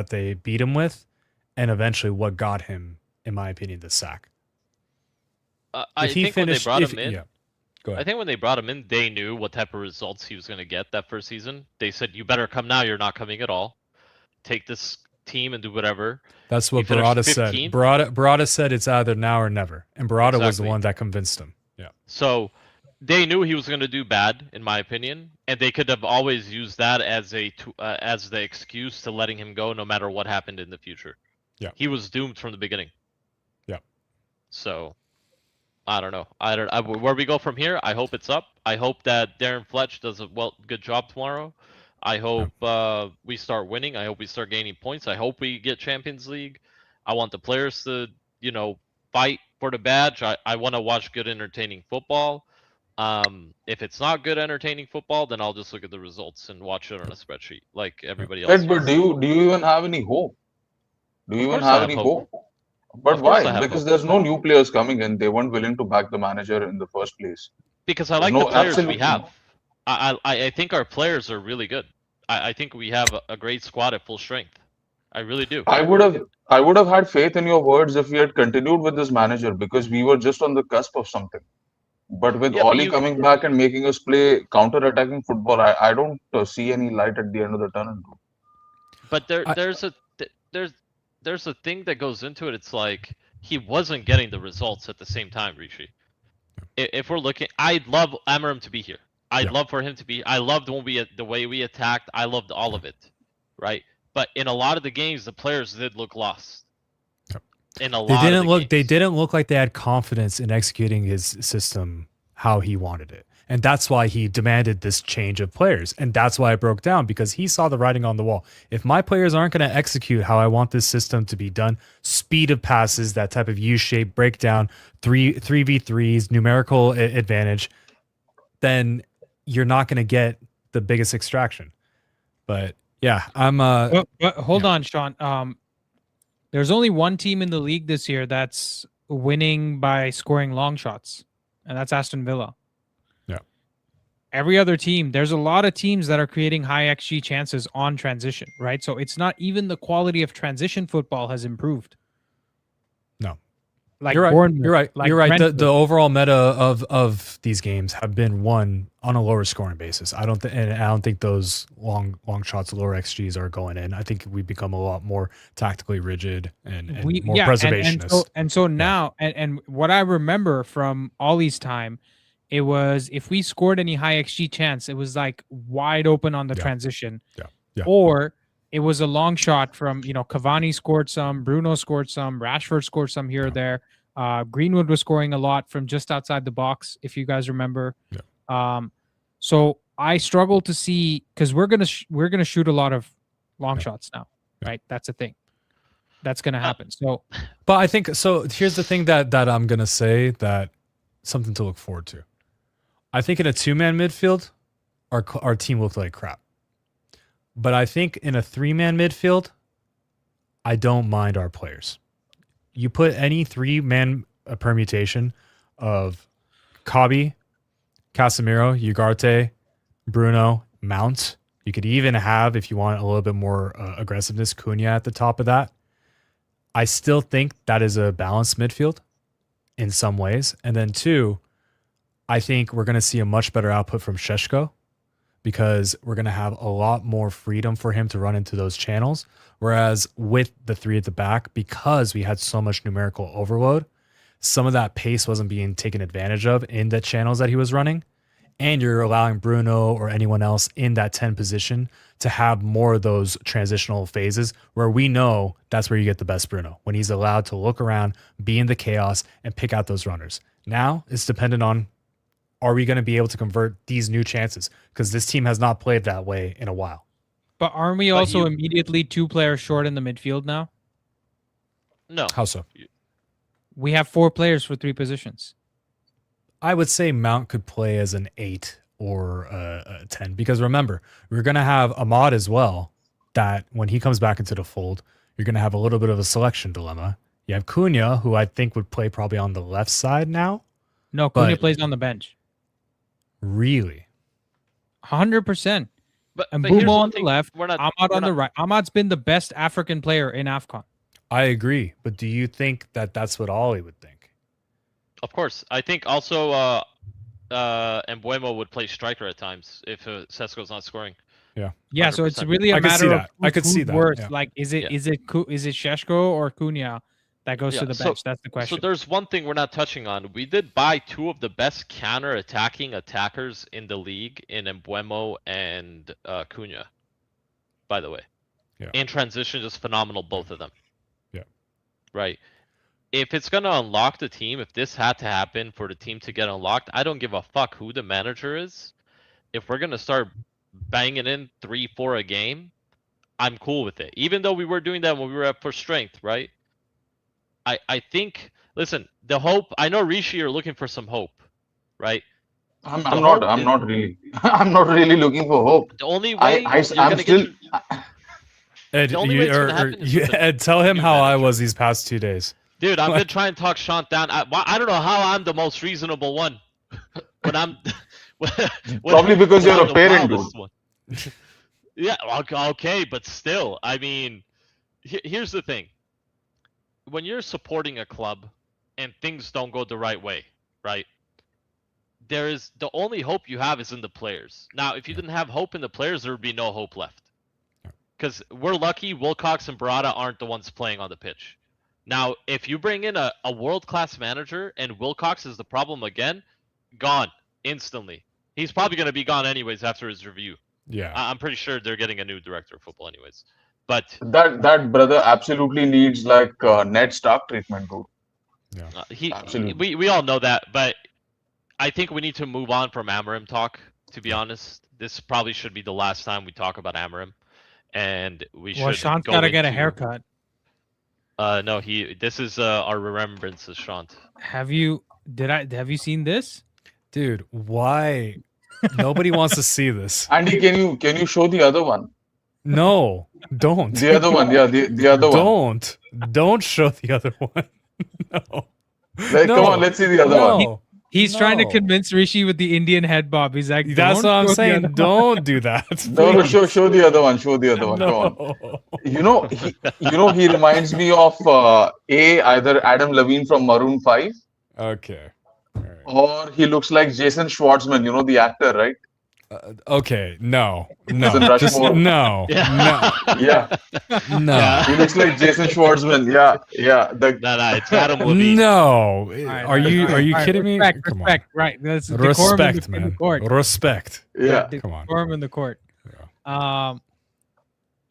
they beat him with, and eventually what got him, in my opinion, the sack. I think when they brought him in, yeah. Go ahead. I think when they brought him in, they knew what type of results he was going to get that first season. They said, "You better come now. You're not coming at all. Take this team and do whatever." That's what He finished Barada said. 15th. Barada said it's either now or never, and Barada was the Exactly. one that convinced him. Yeah. So they knew he was going to do bad, in my opinion, and they could have always used that as as the excuse to letting him go, no matter what happened in the future. Yeah. He was doomed from the beginning. Yeah. So I don't know. Where we go from here, I hope it's up. I hope that Darren Fletch does a good job tomorrow. I hope we start winning. I hope we start gaining points. I hope we get Champions League. I want the players to, fight for the badge. I want to watch good, entertaining football. If it's not good, entertaining football, then I'll just look at the results and watch it on a spreadsheet like everybody else Ed, but does. do you even have any hope? Do you Of even course I have have any hope. hope? But Of course why? I have Because hope. there's no new players coming in. They weren't willing to back the manager in the first place. Because I There's like the no players we absolutely. have. I think our players are really good. I think we have a great squad at full strength. I really do. I would have had faith in your words if we had continued with this manager because we were just on the cusp of something. But with Yeah, but Oli coming back and making us play counter-attacking football, I don't see any light at the end of the tunnel. But there's a thing that goes into it. It's like he wasn't getting the results at the same time, Rishi. If we're looking, I'd love Amorim to be here. I'd love for him to be. I loved the way we attacked. I loved all of it, right? But in a lot of the games, the players did look lost. In a lot of the games. They didn't look like they had confidence in executing his system how he wanted it. And that's why he demanded this change of players. And that's why it broke down, because he saw the writing on the wall. If my players aren't going to execute how I want this system to be done, speed of passes, that type of U-shape breakdown, 3v3s, numerical advantage, then you're not going to get the biggest extraction. But yeah, I'm But hold on, Sean. There's only one team in the league this year that's winning by scoring long shots, and that's Aston Villa. Yeah. Every other team, there's a lot of teams that are creating high XG chances on transition, right? So it's not even the quality of transition football has improved. No. Like you're right. Bournemouth, You're right. like You're right. Brentford. The overall meta of these games have been won on a lower scoring basis. I don't think those long shots, lower XGs are going in. I think we become a lot more tactically rigid and more preservationist. And so now, and what I remember from Ollie's time, it was if we scored any high XG chance, it was like wide open on the transition. Yeah. Or it was a long shot from, Cavani scored some, Bruno scored some, Rashford scored some here or there. Greenwood was scoring a lot from just outside the box, if you guys remember. Yeah. So I struggle to see, because we're gonna shoot a lot of long shots now, right? That's a thing. That's gonna happen. So, but I think so. Here's the thing that I'm gonna say, that something to look forward to. I think in a 2-man midfield, our team looked like crap. But I think in a 3-man midfield, I don't mind our players. You put any 3-man permutation of Kabi, Casemiro, Ugarte, Bruno, Mount. You could even have, if you want a little bit more aggressiveness, Cunha at the top of that. I still think that is a balanced midfield in some ways. And then 2, I think we're going to see a much better output from Šeško, because we're going to have a lot more freedom for him to run into those channels. Whereas with the 3 at the back, because we had so much numerical overload, some of that pace wasn't being taken advantage of in the channels that he was running. And you're allowing Bruno or anyone else in that 10 position to have more of those transitional phases where we know that's where you get the best Bruno, when he's allowed to look around, be in the chaos, and pick out those runners. Now it's dependent on, are we going to be able to convert these new chances? Because this team has not played that way in a while. but aren't we also immediately 2 players short in the midfield now? No. How so? We have 4 players for 3 positions. I would say Mount could play as an 8 or a 10, because remember, we're going to have Ahmad as well, that when he comes back into the fold, you're going to have a little bit of a selection dilemma. You have Cunha, who I think would play probably on the left side now. No, Cunha plays on the bench. Really? 100%. And here's Bumo one on the thing, left, Ahmad on the right. Ahmad's been the best African player in AFCON. I agree, but do you think that that's what Ollie would think? Of course. I think also Mbuemo would play striker at times if Sesko's not scoring. Yeah. Yeah, 100%. So it's really a matter of I could see that. Worse. Yeah. Like, is it Šeško or Cunha that goes to the bench? That's the question. So there's one thing we're not touching on. We did buy 2 of the best counter-attacking attackers in the league in Mbuemo and Cunha, by the way. Yeah. In transition, just phenomenal, both of them. Yeah. Right. If it's going to unlock the team, if this had to happen for the team to get unlocked, I don't give a fuck who the manager is. If we're going to start banging in 3-4 a game, I'm cool with it. Even though we were doing that when we were at full strength, right? I think listen, the hope. I know Rishi, you're looking for some hope, right? I'm The not. hope I'm is- not really. I'm not really looking for hope. The only way I'm you're gonna still. get your, Ed, the only way it's gonna happen is with the Ed, tell him new how I manager. was these past 2 days. Dude, I've been trying to talk Sean down. I don't know how I'm the most reasonable one when I'm Probably because when you're I'm a the parent, wildest one. Yeah, okay, but still, I mean, here's the thing. When you're supporting a club and things don't go the right way, right? There is the only hope you have is in the players. Now, if you didn't have hope in the players, there would be no hope left. Because we're lucky Wilcox and Barada aren't the ones playing on the pitch. Now, if you bring in a world-class manager and Wilcox is the problem again, gone instantly. He's probably going to be gone anyways after his review. Yeah. I'm pretty sure they're getting a new director of football anyways. But That brother absolutely needs like Ned Stark treatment, dude. Absolutely. we all know that, but I think we need to move on from Amorim talk, to be honest. This probably should be the last time we talk about Amorim. And we should Sean's go got to get a into- haircut. No, this is our remembrance of Sean. Have you seen this? Dude, why? Nobody wants to see this. Andy, can you show the other one? No, don't. The other one, yeah, the other one. Don't show the other one. No. Like, No. come on, let's see the other one. No. He's trying to No. convince Rishi with the Indian head bob. He's like, That's "Don't what I'm show the saying. other one." Don't do that. No, please. show the other one. Show the other one. Go on. No. He reminds me of either Adam Levine from Maroon 5, Okay. All right. or he looks like Jason Schwartzman, the actor, right? Okay. No. in Just Rushmore. no. Yeah. Yeah, No. Yeah. he looks like Jason Schwartzman. Yeah. No, it's Adam Levine. No. Alright, Are you alright, kidding me? respect, Come respect, right? That's on. decorum Respect, in the man. court. Respect. Yeah. Come on. Decorum in the court. Yeah.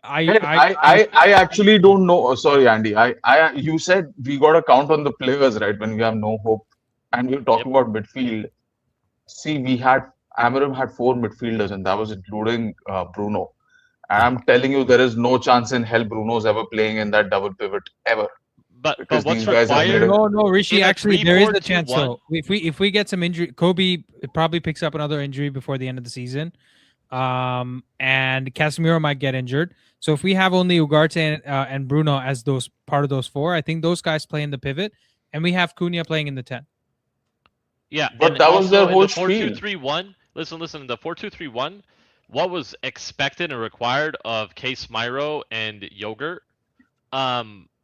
I actually don't know. Oh, sorry, Andy. You said we got to count on the players, right? When we have no hope, and we're talking about midfield. See, Amorim had 4 midfielders, and that was including Bruno. And I'm telling you, there is no chance in hell Bruno's ever playing in that double pivot ever. But Because what's these guys have required? made it. No, Rishi. In a Actually, there is a 3-4-2-1. chance. So if we get some injury, Kobe probably picks up another injury before the end of the season, and Casemiro might get injured. So if we have only Ugarte and Bruno as those part of those 4, I think those guys play in the pivot, and we have Cunha playing in the 10. Yeah, But and that was their also in whole the spiel. 4-2-3-1. Listen. The 4-2-3-1. What was expected and required of Case Myro and Yogurt?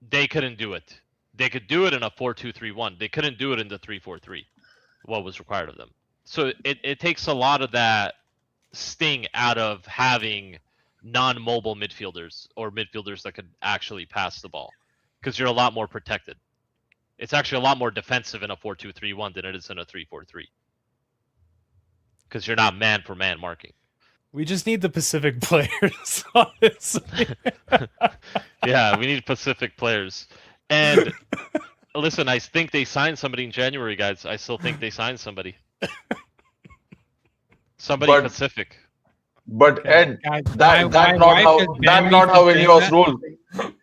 They couldn't do it. They could do it in a 4-2-3-1. They couldn't do it in the 3-4-3. What was required of them? So it takes a lot of that sting out of having non-mobile midfielders or midfielders that could actually pass the ball, because you're a lot more protected. It's actually a lot more defensive in a 4-2-3-1 than it is in a 3-4-3. Because you're not man for man marking. We just need the Pacific players, honestly. Yeah, we need Pacific players. And listen, I think they signed somebody in January, guys. I still think they signed somebody. Somebody But- Pacific. But Ed, Guys, that's not how Ineos roll.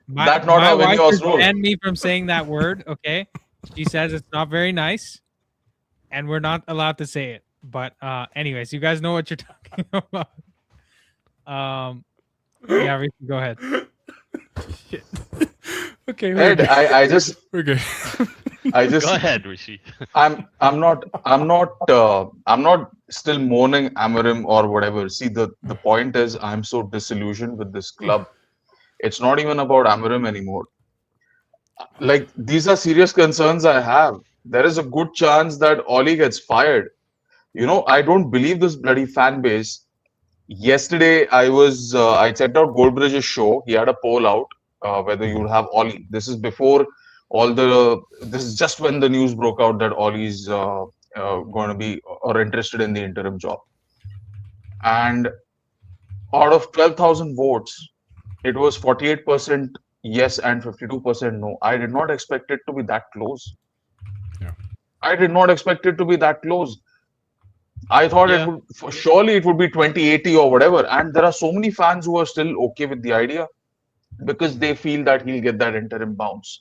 That's not my how wife Ineos has roll. banned me from saying that word. Okay, she says it's not very nice, and we're not allowed to say it. But anyways, you guys know what you're talking about. Yeah, Ricky, go ahead. Okay. Ed, I just We're good. Go ahead, Rishi. I'm not still mourning Amorim or whatever. See, the point is I'm so disillusioned with this club. It's not even about Amorim anymore. Like, these are serious concerns I have. There is a good chance that Oli gets fired. I don't believe this bloody fan base. Yesterday, I checked out Goldbridge's show. He had a poll out whether you would have Oli. This is before this is just when the news broke out that Ollie's going to be or interested in the interim job. And out of 12,000 votes, it was 48% yes and 52% no. I did not expect it to be that close. Yeah. I did not expect it to be that close. I thought surely it would be 2080 or whatever. And there are so many fans who are still okay with the idea because they feel that he'll get that interim bounce.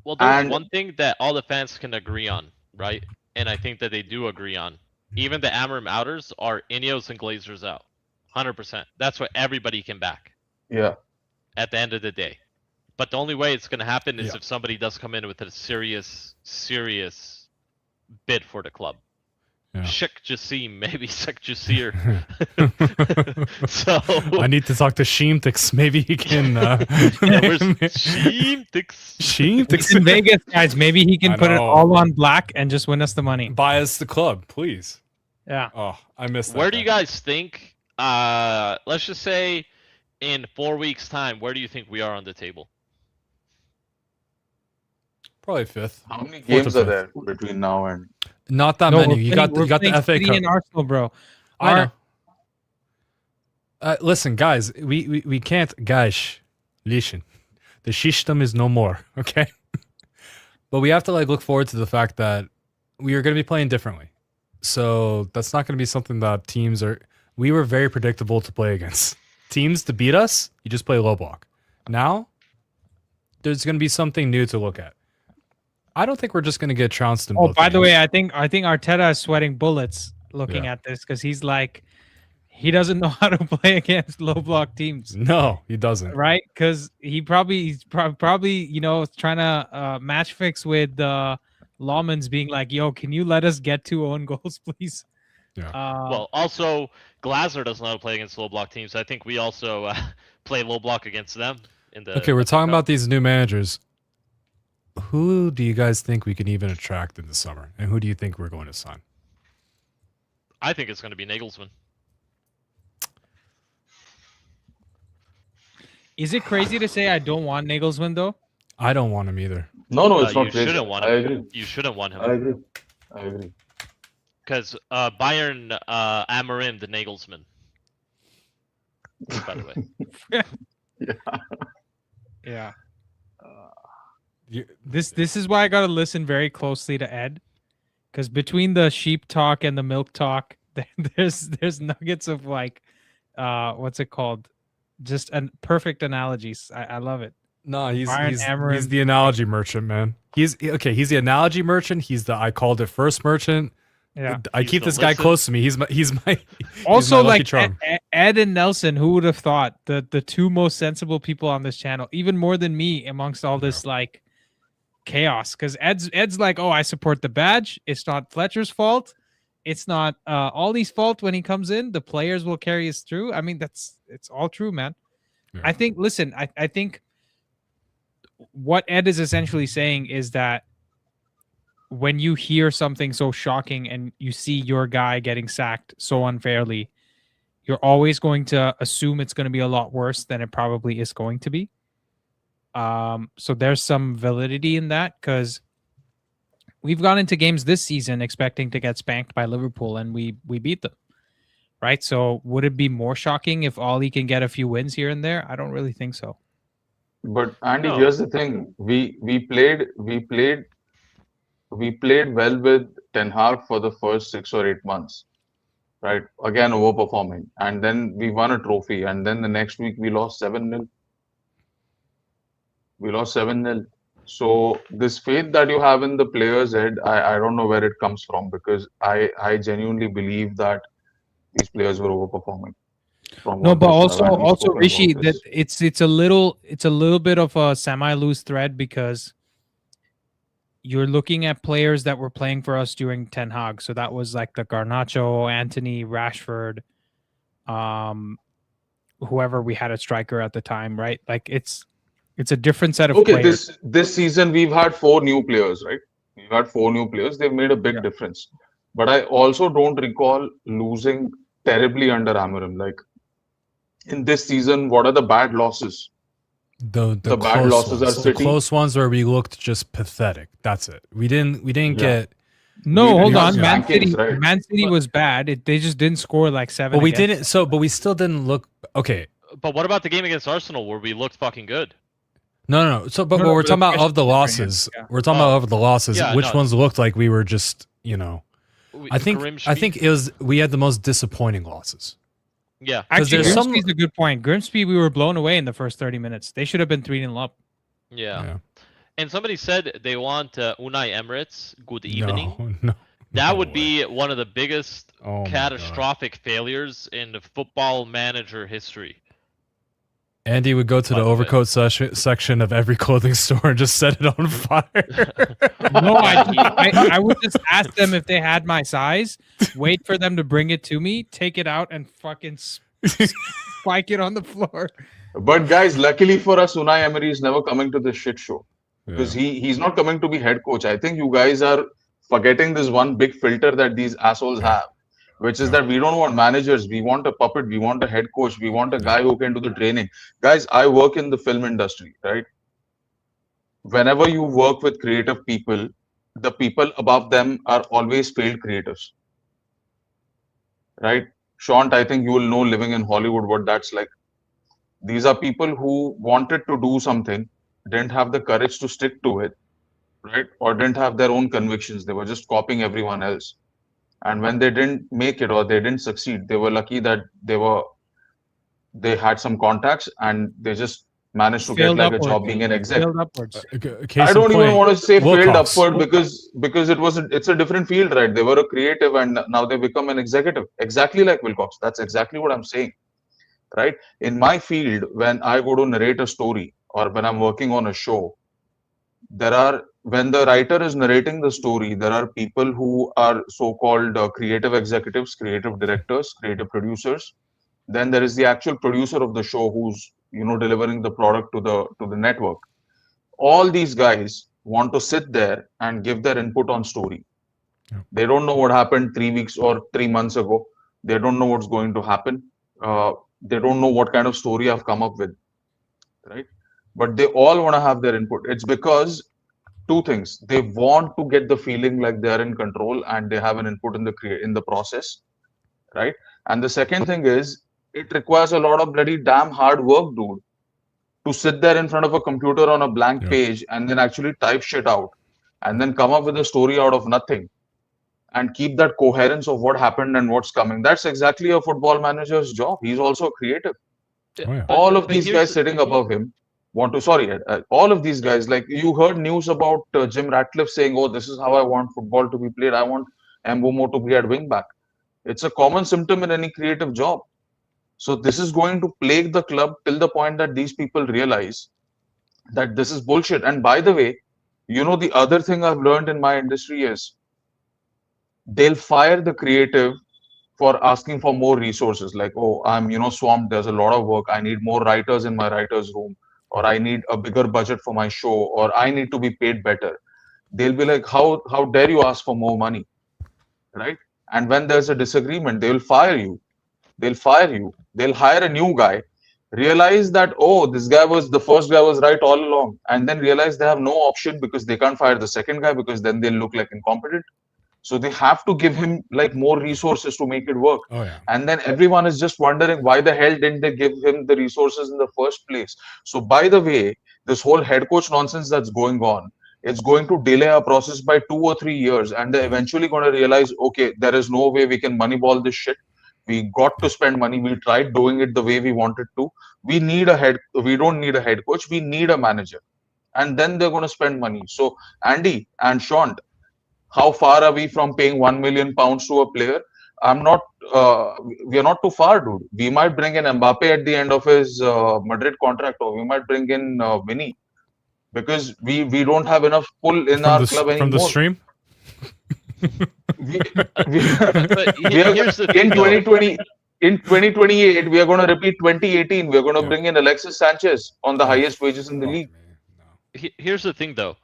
Well, there's And one thing that all the fans can agree on, right? And I think that they do agree on. Even the Amorim outers are Ineos and Glazers out. 100%. That's what everybody can back yeah, at the end of the day. But the only way it's going to happen is Yeah. if somebody does come in with a serious bid for the club. Yeah. Sheikh Jassim, maybe Sheikh Jasir. So I need to talk to Sheemtix. Maybe he can. where's Sheemtix? Sheemtix He's in Vegas, guys. Maybe he I can put it know. all on black and just win us the money. buy us the club, please. Yeah. Oh, I missed that. Where do you guy. guys think? Let's just say, in 4 weeks' time, where do you think we are on the table? Probably fifth. how many Fourth games or are fifth. there between now and? Not that No, many. we're You playing- got the playing FA City Cup. and Arsenal, bro. I know. Listen, guys, we can't. Guys, listen. The system is no more. Okay, but we have to look forward to the fact that we are going to be playing differently. So that's not going to be something that teams are. We were very predictable to play against. Teams to beat us, you just play low block. Now, there's going to be something new to look at. I don't think we're just going to get trounced in Oh, both by the games. way, I think Arteta is sweating bullets looking Yeah. at this because he's like, he doesn't know how to play against low block teams, No, he doesn't. right? Because he's probably trying to match fix with Lawman's being like, "Yo, can you let us get 2 own goals, please?" Yeah. Well, also, Glazer doesn't know how to play against low block teams. I think we also play low block against them. Okay, we're talking Cup. about these new managers. Who do you guys think we can even attract in the summer? And who do you think we're going to sign? I think it's going to be Nagelsmann. Is it crazy to say I don't want Nagelsmann though? I don't want him either. No, it's you not crazy. shouldn't want I him. agree. You shouldn't want him. I agree. Because Bayern Amorim the Nagelsmann. By the way. Yeah. Yeah. You- This is why I gotta listen very closely to Ed, because between the sheep talk and the milk talk, there's nuggets of like, what's it called? Just perfect analogies. I love it. No, he's Bayern Amorim. he's the analogy merchant, man. He's the analogy merchant. He's the I called it first merchant. Yeah. I He's keep the this guy listen. close to me. He's my Also, my lucky like charm. Ed and Nelson, who would have thought the two most sensible people on this channel, even more than me, amongst all this like chaos? Because Ed's like, oh, I support the badge. It's not Fletcher's fault. It's not Ollie's fault when he comes in. The players will carry us through. I mean, it's all true, man. Yeah. I think. Listen, I think what Ed is essentially saying is that when you hear something so shocking and you see your guy getting sacked so unfairly, you're always going to assume it's going to be a lot worse than it probably is going to be. So there's some validity in that, because we've gone into games this season expecting to get spanked by Liverpool and we beat them, right? So would it be more shocking if Ollie can get a few wins here and there? I don't really think so. But Andy, No. here's the thing: we played well with Ten Hag for the first 6 or 8 months, right? Again, overperforming, and then we won a trophy, and then the next week we lost 7-0. We lost 7-0. So this faith that you have in the players' head, I don't know where it comes from, because I genuinely believe that these players were overperforming. From No, what but they also have, and we've spoken Rishi, about that this. it's a little bit of a semi-loose thread, because you're looking at players that were playing for us during Ten Hag. So that was like the Garnacho, Anthony, Rashford, whoever we had a striker at the time, right? Like it's a different set of Okay, players. this season we've had 4 new players, right? We've had 4 new players. They've made a big Yeah. difference. But I also don't recall losing terribly under Amorim. Like in this season, what are the bad losses? The The bad close losses are ones. The City. close ones where we looked just pathetic. That's it. We didn't Yeah. get. No, we didn't hold have on. Man spankings, City, right? Man City was bad. They just didn't score like 7. But we against didn't. So, but we still didn't look okay. But what about the game against Arsenal where we looked fucking good? No. So, but No, we're but talking the about of the question is losses. different, We're talking Oh. about of the losses. Yeah, Which no. ones looked like we were just, I think Grimsby? it was we had the most disappointing losses. Yeah. 'Cause Actually, there's some- Grimsby's a good point. Grimsby, we were blown away in the first 30 minutes. They should have been 3-0 up. Yeah. And somebody said they want Unai Emirates. Good evening. No. That would be one of the biggest Oh my God. catastrophic failures in the football manager history. Andy would go to By the the way. overcoat section of every clothing store and just set it on fire. No, I would just ask them if they had my size, wait for them to bring it to me, take it out, and fucking spike it on the floor. But guys, luckily for us, Unai Emery is never coming to this shit show because Yeah. he's not coming to be head coach. I think you guys are forgetting this one big filter that these assholes have, which is that we don't want managers. We want a puppet. We want a head coach. We want a guy who can do the training. Guys, I work in the film industry, right? Whenever you work with creative people, the people above them are always failed creatives, right? Shant, I think you will know living in Hollywood what that's like. These are people who wanted to do something, didn't have the courage to stick to it, right? Or didn't have their own convictions. They were just copying everyone else. And when they didn't make it or they didn't succeed, they were lucky that they had some contacts and they just managed to get like a job being an exec. Failed upwards. I don't even want to say failed Wilcox. upward because it's a different field, right? They were a creative and now they become an executive, exactly like Wilcox. That's exactly what I'm saying, right? In my field, when I go to narrate a story or when I'm working on a show, when the writer is narrating the story, there are people who are so-called creative executives, creative directors, creative producers. Then there is the actual producer of the show who's delivering the product to the network. All these guys want to sit there and give their input on story. They don't know what happened 3 weeks or 3 months ago. They don't know what's going to happen. They don't know what kind of story I've come up with, right? But they all want to have their input. It's because two things: they want to get the feeling like they're in control and they have an input in the process, right? And the second thing is it requires a lot of bloody damn hard work, dude, to sit there in front of a computer on a blank page and then actually type shit out and then come up with a story out of nothing and keep that coherence of what happened and what's coming. That's exactly a football manager's job. He's also creative. All of these guys sitting above him want to, all of these guys, like you heard news about Jim Ratcliffe saying, oh, this is how I want football to be played. I want Mbomo to be at wing back. It's a common symptom in any creative job. So this is going to plague the club till the point that these people realize that this is bullshit. And by the way, the other thing I've learned in my industry is they'll fire the creative for asking for more resources. Like, oh, I'm, swamped. There's a lot of work. I need more writers in my writer's room, or I need a bigger budget for my show, or I need to be paid better. They'll be like, how dare you ask for more money, right? And when there's a disagreement, they will fire you. They'll hire a new guy, realize that, oh, the first guy was right all along, and then realize they have no option because they can't fire the second guy because then they'll look like incompetent. So they have to give him like more resources to make it work. Oh, yeah. And then everyone is just wondering why the hell didn't they give him the resources in the first place? So by the way, this whole head coach nonsense that's going on, it's going to delay our process by 2 or 3 years. And they're eventually going to realize, okay, there is no way we can moneyball this shit. We got to spend money. We tried doing it the way we wanted to. We don't need a head coach. We need a manager. And then they're going to spend money. So Andy and Shant, how far are we from paying £1 million to a player? We are not too far, dude. We might bring in Mbappe at the end of his Madrid contract, or we might bring in Vinny, because we don't have enough pull in our club anymore. From the stream? Here's the thing, in 2028, we are going to repeat 2018. We are going to bring in Alexis Sanchez on the highest wages in the league. Here's the thing, though.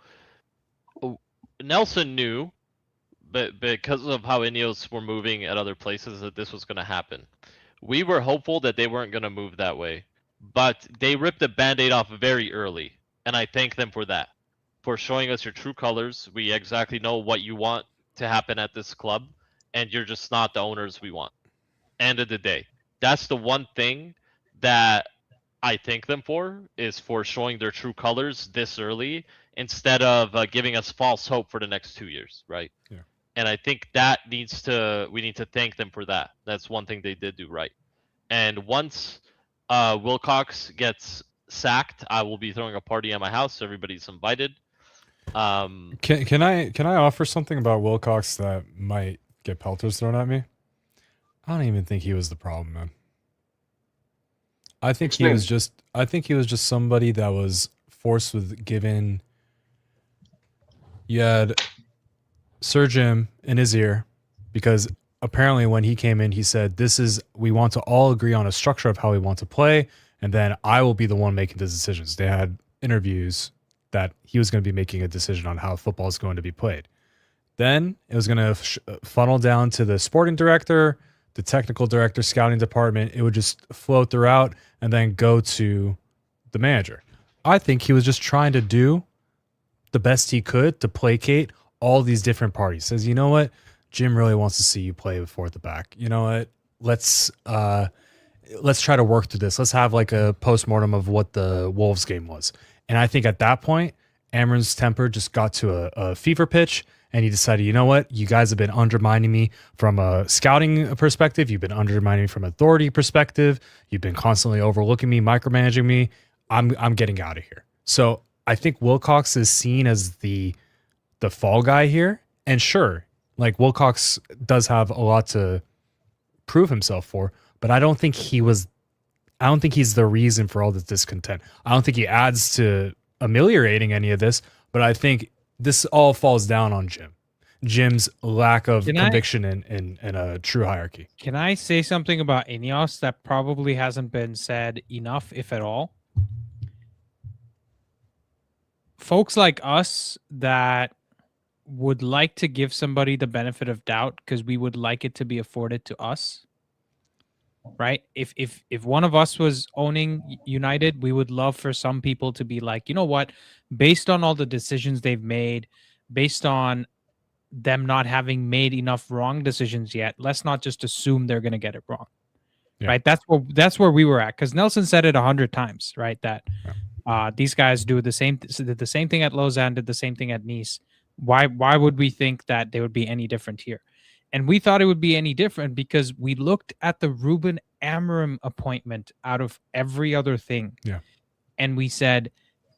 Nelson knew, but because of how Ineos were moving at other places, that this was going to happen. We were hopeful that they weren't going to move that way, but they ripped the Band-Aid off very early, and I thank them for that, for showing us your true colors. We exactly know what you want to happen at this club, and you're just not the owners we want. End of the day, that's the one thing that I thank them for, is for showing their true colors this early, instead of giving us false hope for the next 2 years, right? Yeah. And I think that we need to thank them for that. That's one thing they did do right. And once Wilcox gets sacked, I will be throwing a party at my house. Everybody's invited. Can I offer something about Wilcox that might get pelters thrown at me? I don't even think he was the problem, man. I think he was just somebody that was forced with given. You had Sir Jim in his ear, because apparently when he came in, he said, we want to all agree on a structure of how we want to play, and then I will be the one making the decisions. They had interviews that he was going to be making a decision on how football is going to be played. Then it was going to funnel down to the sporting director, the technical director, scouting department. It would just flow throughout and then go to the manager. I think he was just trying to do the best he could to placate all these different parties. Says, you know what? Jim really wants to see you play before at the back. You know what? Let's try to work through this. Let's have like a postmortem of what the Wolves game was. And I think at that point, Amorim's temper just got to a fever pitch, and he decided, you know what? You guys have been undermining me from a scouting perspective. You've been undermining me from an authority perspective. You've been constantly overlooking me, micromanaging me. I'm getting out of here. So I think Wilcox is seen as the fall guy here. And sure, like Wilcox does have a lot to prove himself for, but I don't think he's the reason for all this discontent. I don't think he adds to ameliorating any of this, but I think this all falls down on Jim. Jim's lack of conviction in a true hierarchy. Can I say something about Ineos that probably hasn't been said enough, if at all? Folks like us that would like to give somebody the benefit of doubt because we would like it to be afforded to us, right? If one of us was owning United, we would love for some people to be like, you know what, based on all the decisions they've made, based on them not having made enough wrong decisions yet, let's not just assume they're going to get it wrong. Yeah. Right? That's where we were at, because Nelson said it 100 times, right? That these guys did the same thing at Lausanne, did the same thing at Nice. Why would we think that they would be any different here? And we thought it would be any different because we looked at the Ruben Amorim appointment out of every other thing. Yeah. And we said,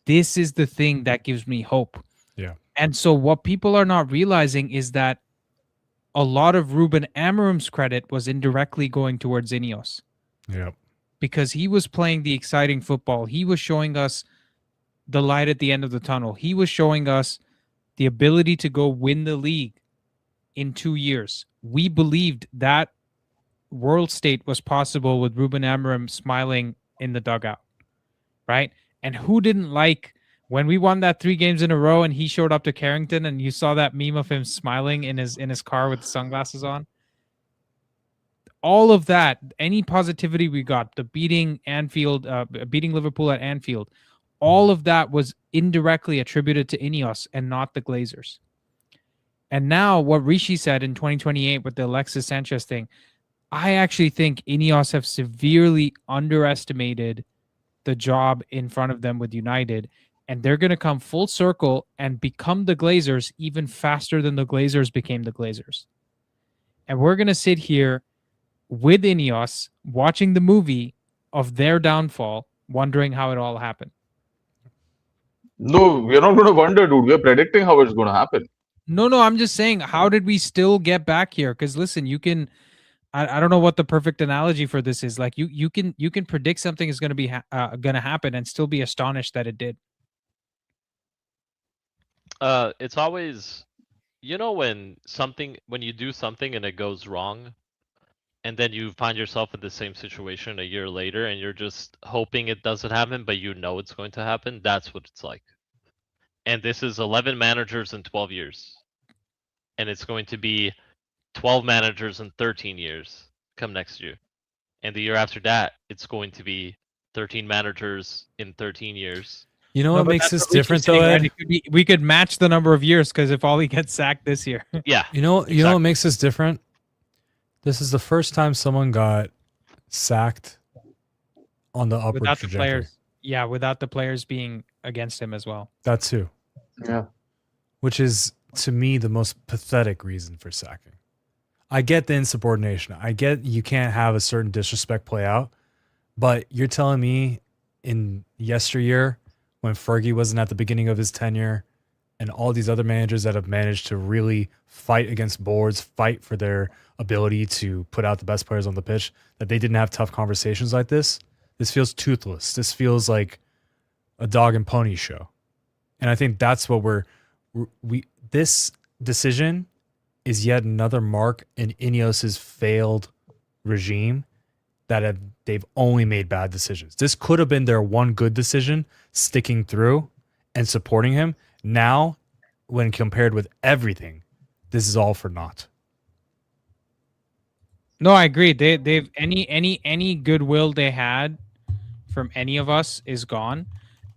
this is the thing that gives me hope. Yeah. And so what people are not realizing is that a lot of Ruben Amorim's credit was indirectly going towards Ineos. Yeah. Because he was playing the exciting football. He was showing us the light at the end of the tunnel. He was showing us the ability to go win the league in 2 years. We believed that world state was possible with Ruben Amorim smiling in the dugout, right? And who didn't like when we won that 3 games in a row and he showed up to Carrington and you saw that meme of him smiling in his car with the sunglasses on? All of that, any positivity we got, the beating Liverpool at Anfield, all of that was indirectly attributed to Ineos and not the Glazers. And now what Rishi said in 2028 with the Alexis Sanchez thing, I actually think Ineos have severely underestimated the job in front of them with United, and they're going to come full circle and become the Glazers even faster than the Glazers became the Glazers. And we're going to sit here with Ineos watching the movie of their downfall, wondering how it all happened. No, we're not going to wonder, dude. We're predicting how it's going to happen. No, I'm just saying, how did we still get back here? Because listen, you can, I don't know what the perfect analogy for this is. Like you can predict something is going to be going to happen and still be astonished that it did. It's always, when you do something and it goes wrong, and then you find yourself in the same situation a year later, and you're just hoping it doesn't happen, but it's going to happen. That's what it's like. And this is 11 managers in 12 years. And it's going to be 12 managers in 13 years come next year. And the year after that, it's going to be 13 managers in 13 years. You know what makes this different, though, Ed? Right? We could match the number of years, because if Ollie gets sacked this year. Yeah. You know what makes this different? This is the first time someone got sacked on the upward without trajectory. The players. Yeah, without the players being against him as well. That too. Yeah. Which is, to me, the most pathetic reason for sacking. I get the insubordination. I get you can't have a certain disrespect play out, but you're telling me in yesteryear, when Fergie wasn't at the beginning of his tenure and all these other managers that have managed to really fight against boards, fight for their ability to put out the best players on the pitch, that they didn't have tough conversations like this. This feels toothless. This feels like a dog and pony show. And I think that's what this decision is yet another mark in Ineos's failed regime that they've only made bad decisions. This could have been their one good decision, sticking through and supporting him. Now, when compared with everything, this is all for naught. No, I agree. They've any goodwill they had from any of us is gone.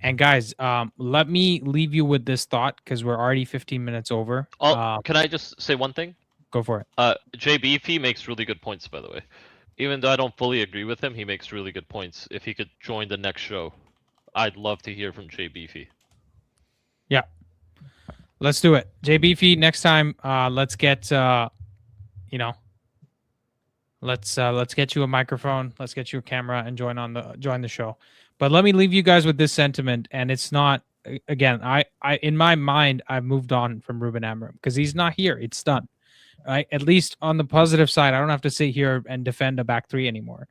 And guys, let me leave you with this thought because we're already 15 minutes over. Can I just say one thing? Go for it. Jay Beefy makes really good points, by the way. Even though I don't fully agree with him, he makes really good points. If he could join the next show, I'd love to hear from Jay Beefy. Yeah. Let's do it. Jay Beefy, next time, let's get, let's get you a microphone. Let's get you a camera and join the show. But let me leave you guys with this sentiment. And it's not, again, I in my mind, I've moved on from Ruben Amorim because he's not here. It's done. Right? At least on the positive side, I don't have to sit here and defend a back three anymore.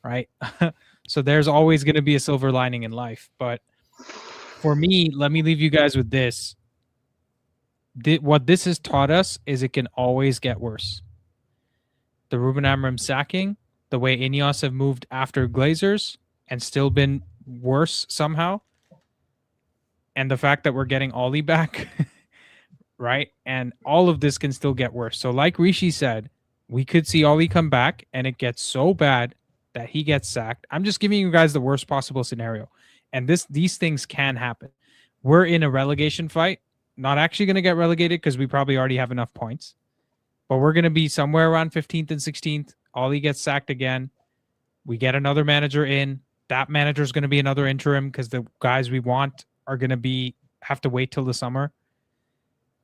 Right? So there's always going to be a silver lining in life. But for me, let me leave you guys with this. What this has taught us is it can always get worse. The Ruben Amorim sacking, the way Ineos have moved after Glazers and still been worse somehow, and the fact that we're getting Ollie back, right? And all of this can still get worse. So like Rishi said, we could see Ollie come back and it gets so bad that he gets sacked. I'm just giving you guys the worst possible scenario. And these things can happen. We're in a relegation fight. Not actually going to get relegated because we probably already have enough points. But we're going to be somewhere around 15th and 16th. Ollie gets sacked again. We get another manager in. That manager is going to be another interim because the guys we want are going to have to wait till the summer.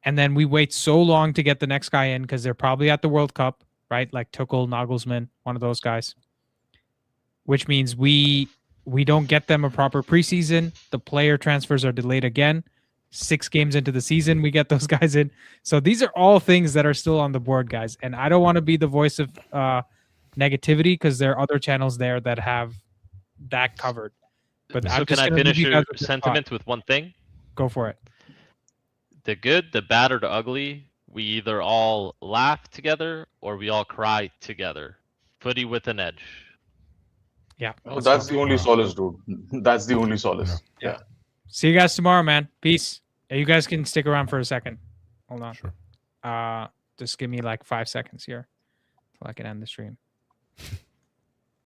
And then we wait so long to get the next guy in because they're probably at the World Cup, right? Like Tuchel, Nagelsmann, one of those guys. Which means we don't get them a proper preseason. The player transfers are delayed again. 6 games into the season, we get those guys in. So these are all things that are still on the board, guys. And I don't want to be the voice of negativity because there are other channels there that have that covered. But so can I finish your sentiment with one thing? Go for it. The good, the bad, or the ugly, we either all laugh together or we all cry together. Footy with an edge. Yeah. Oh, that's the only solace, dude. That's the only solace. Yeah. See you guys tomorrow, man. Peace. Hey, you guys can stick around for a second. Hold on. Sure. Just give me like 5 seconds here till I can end the stream.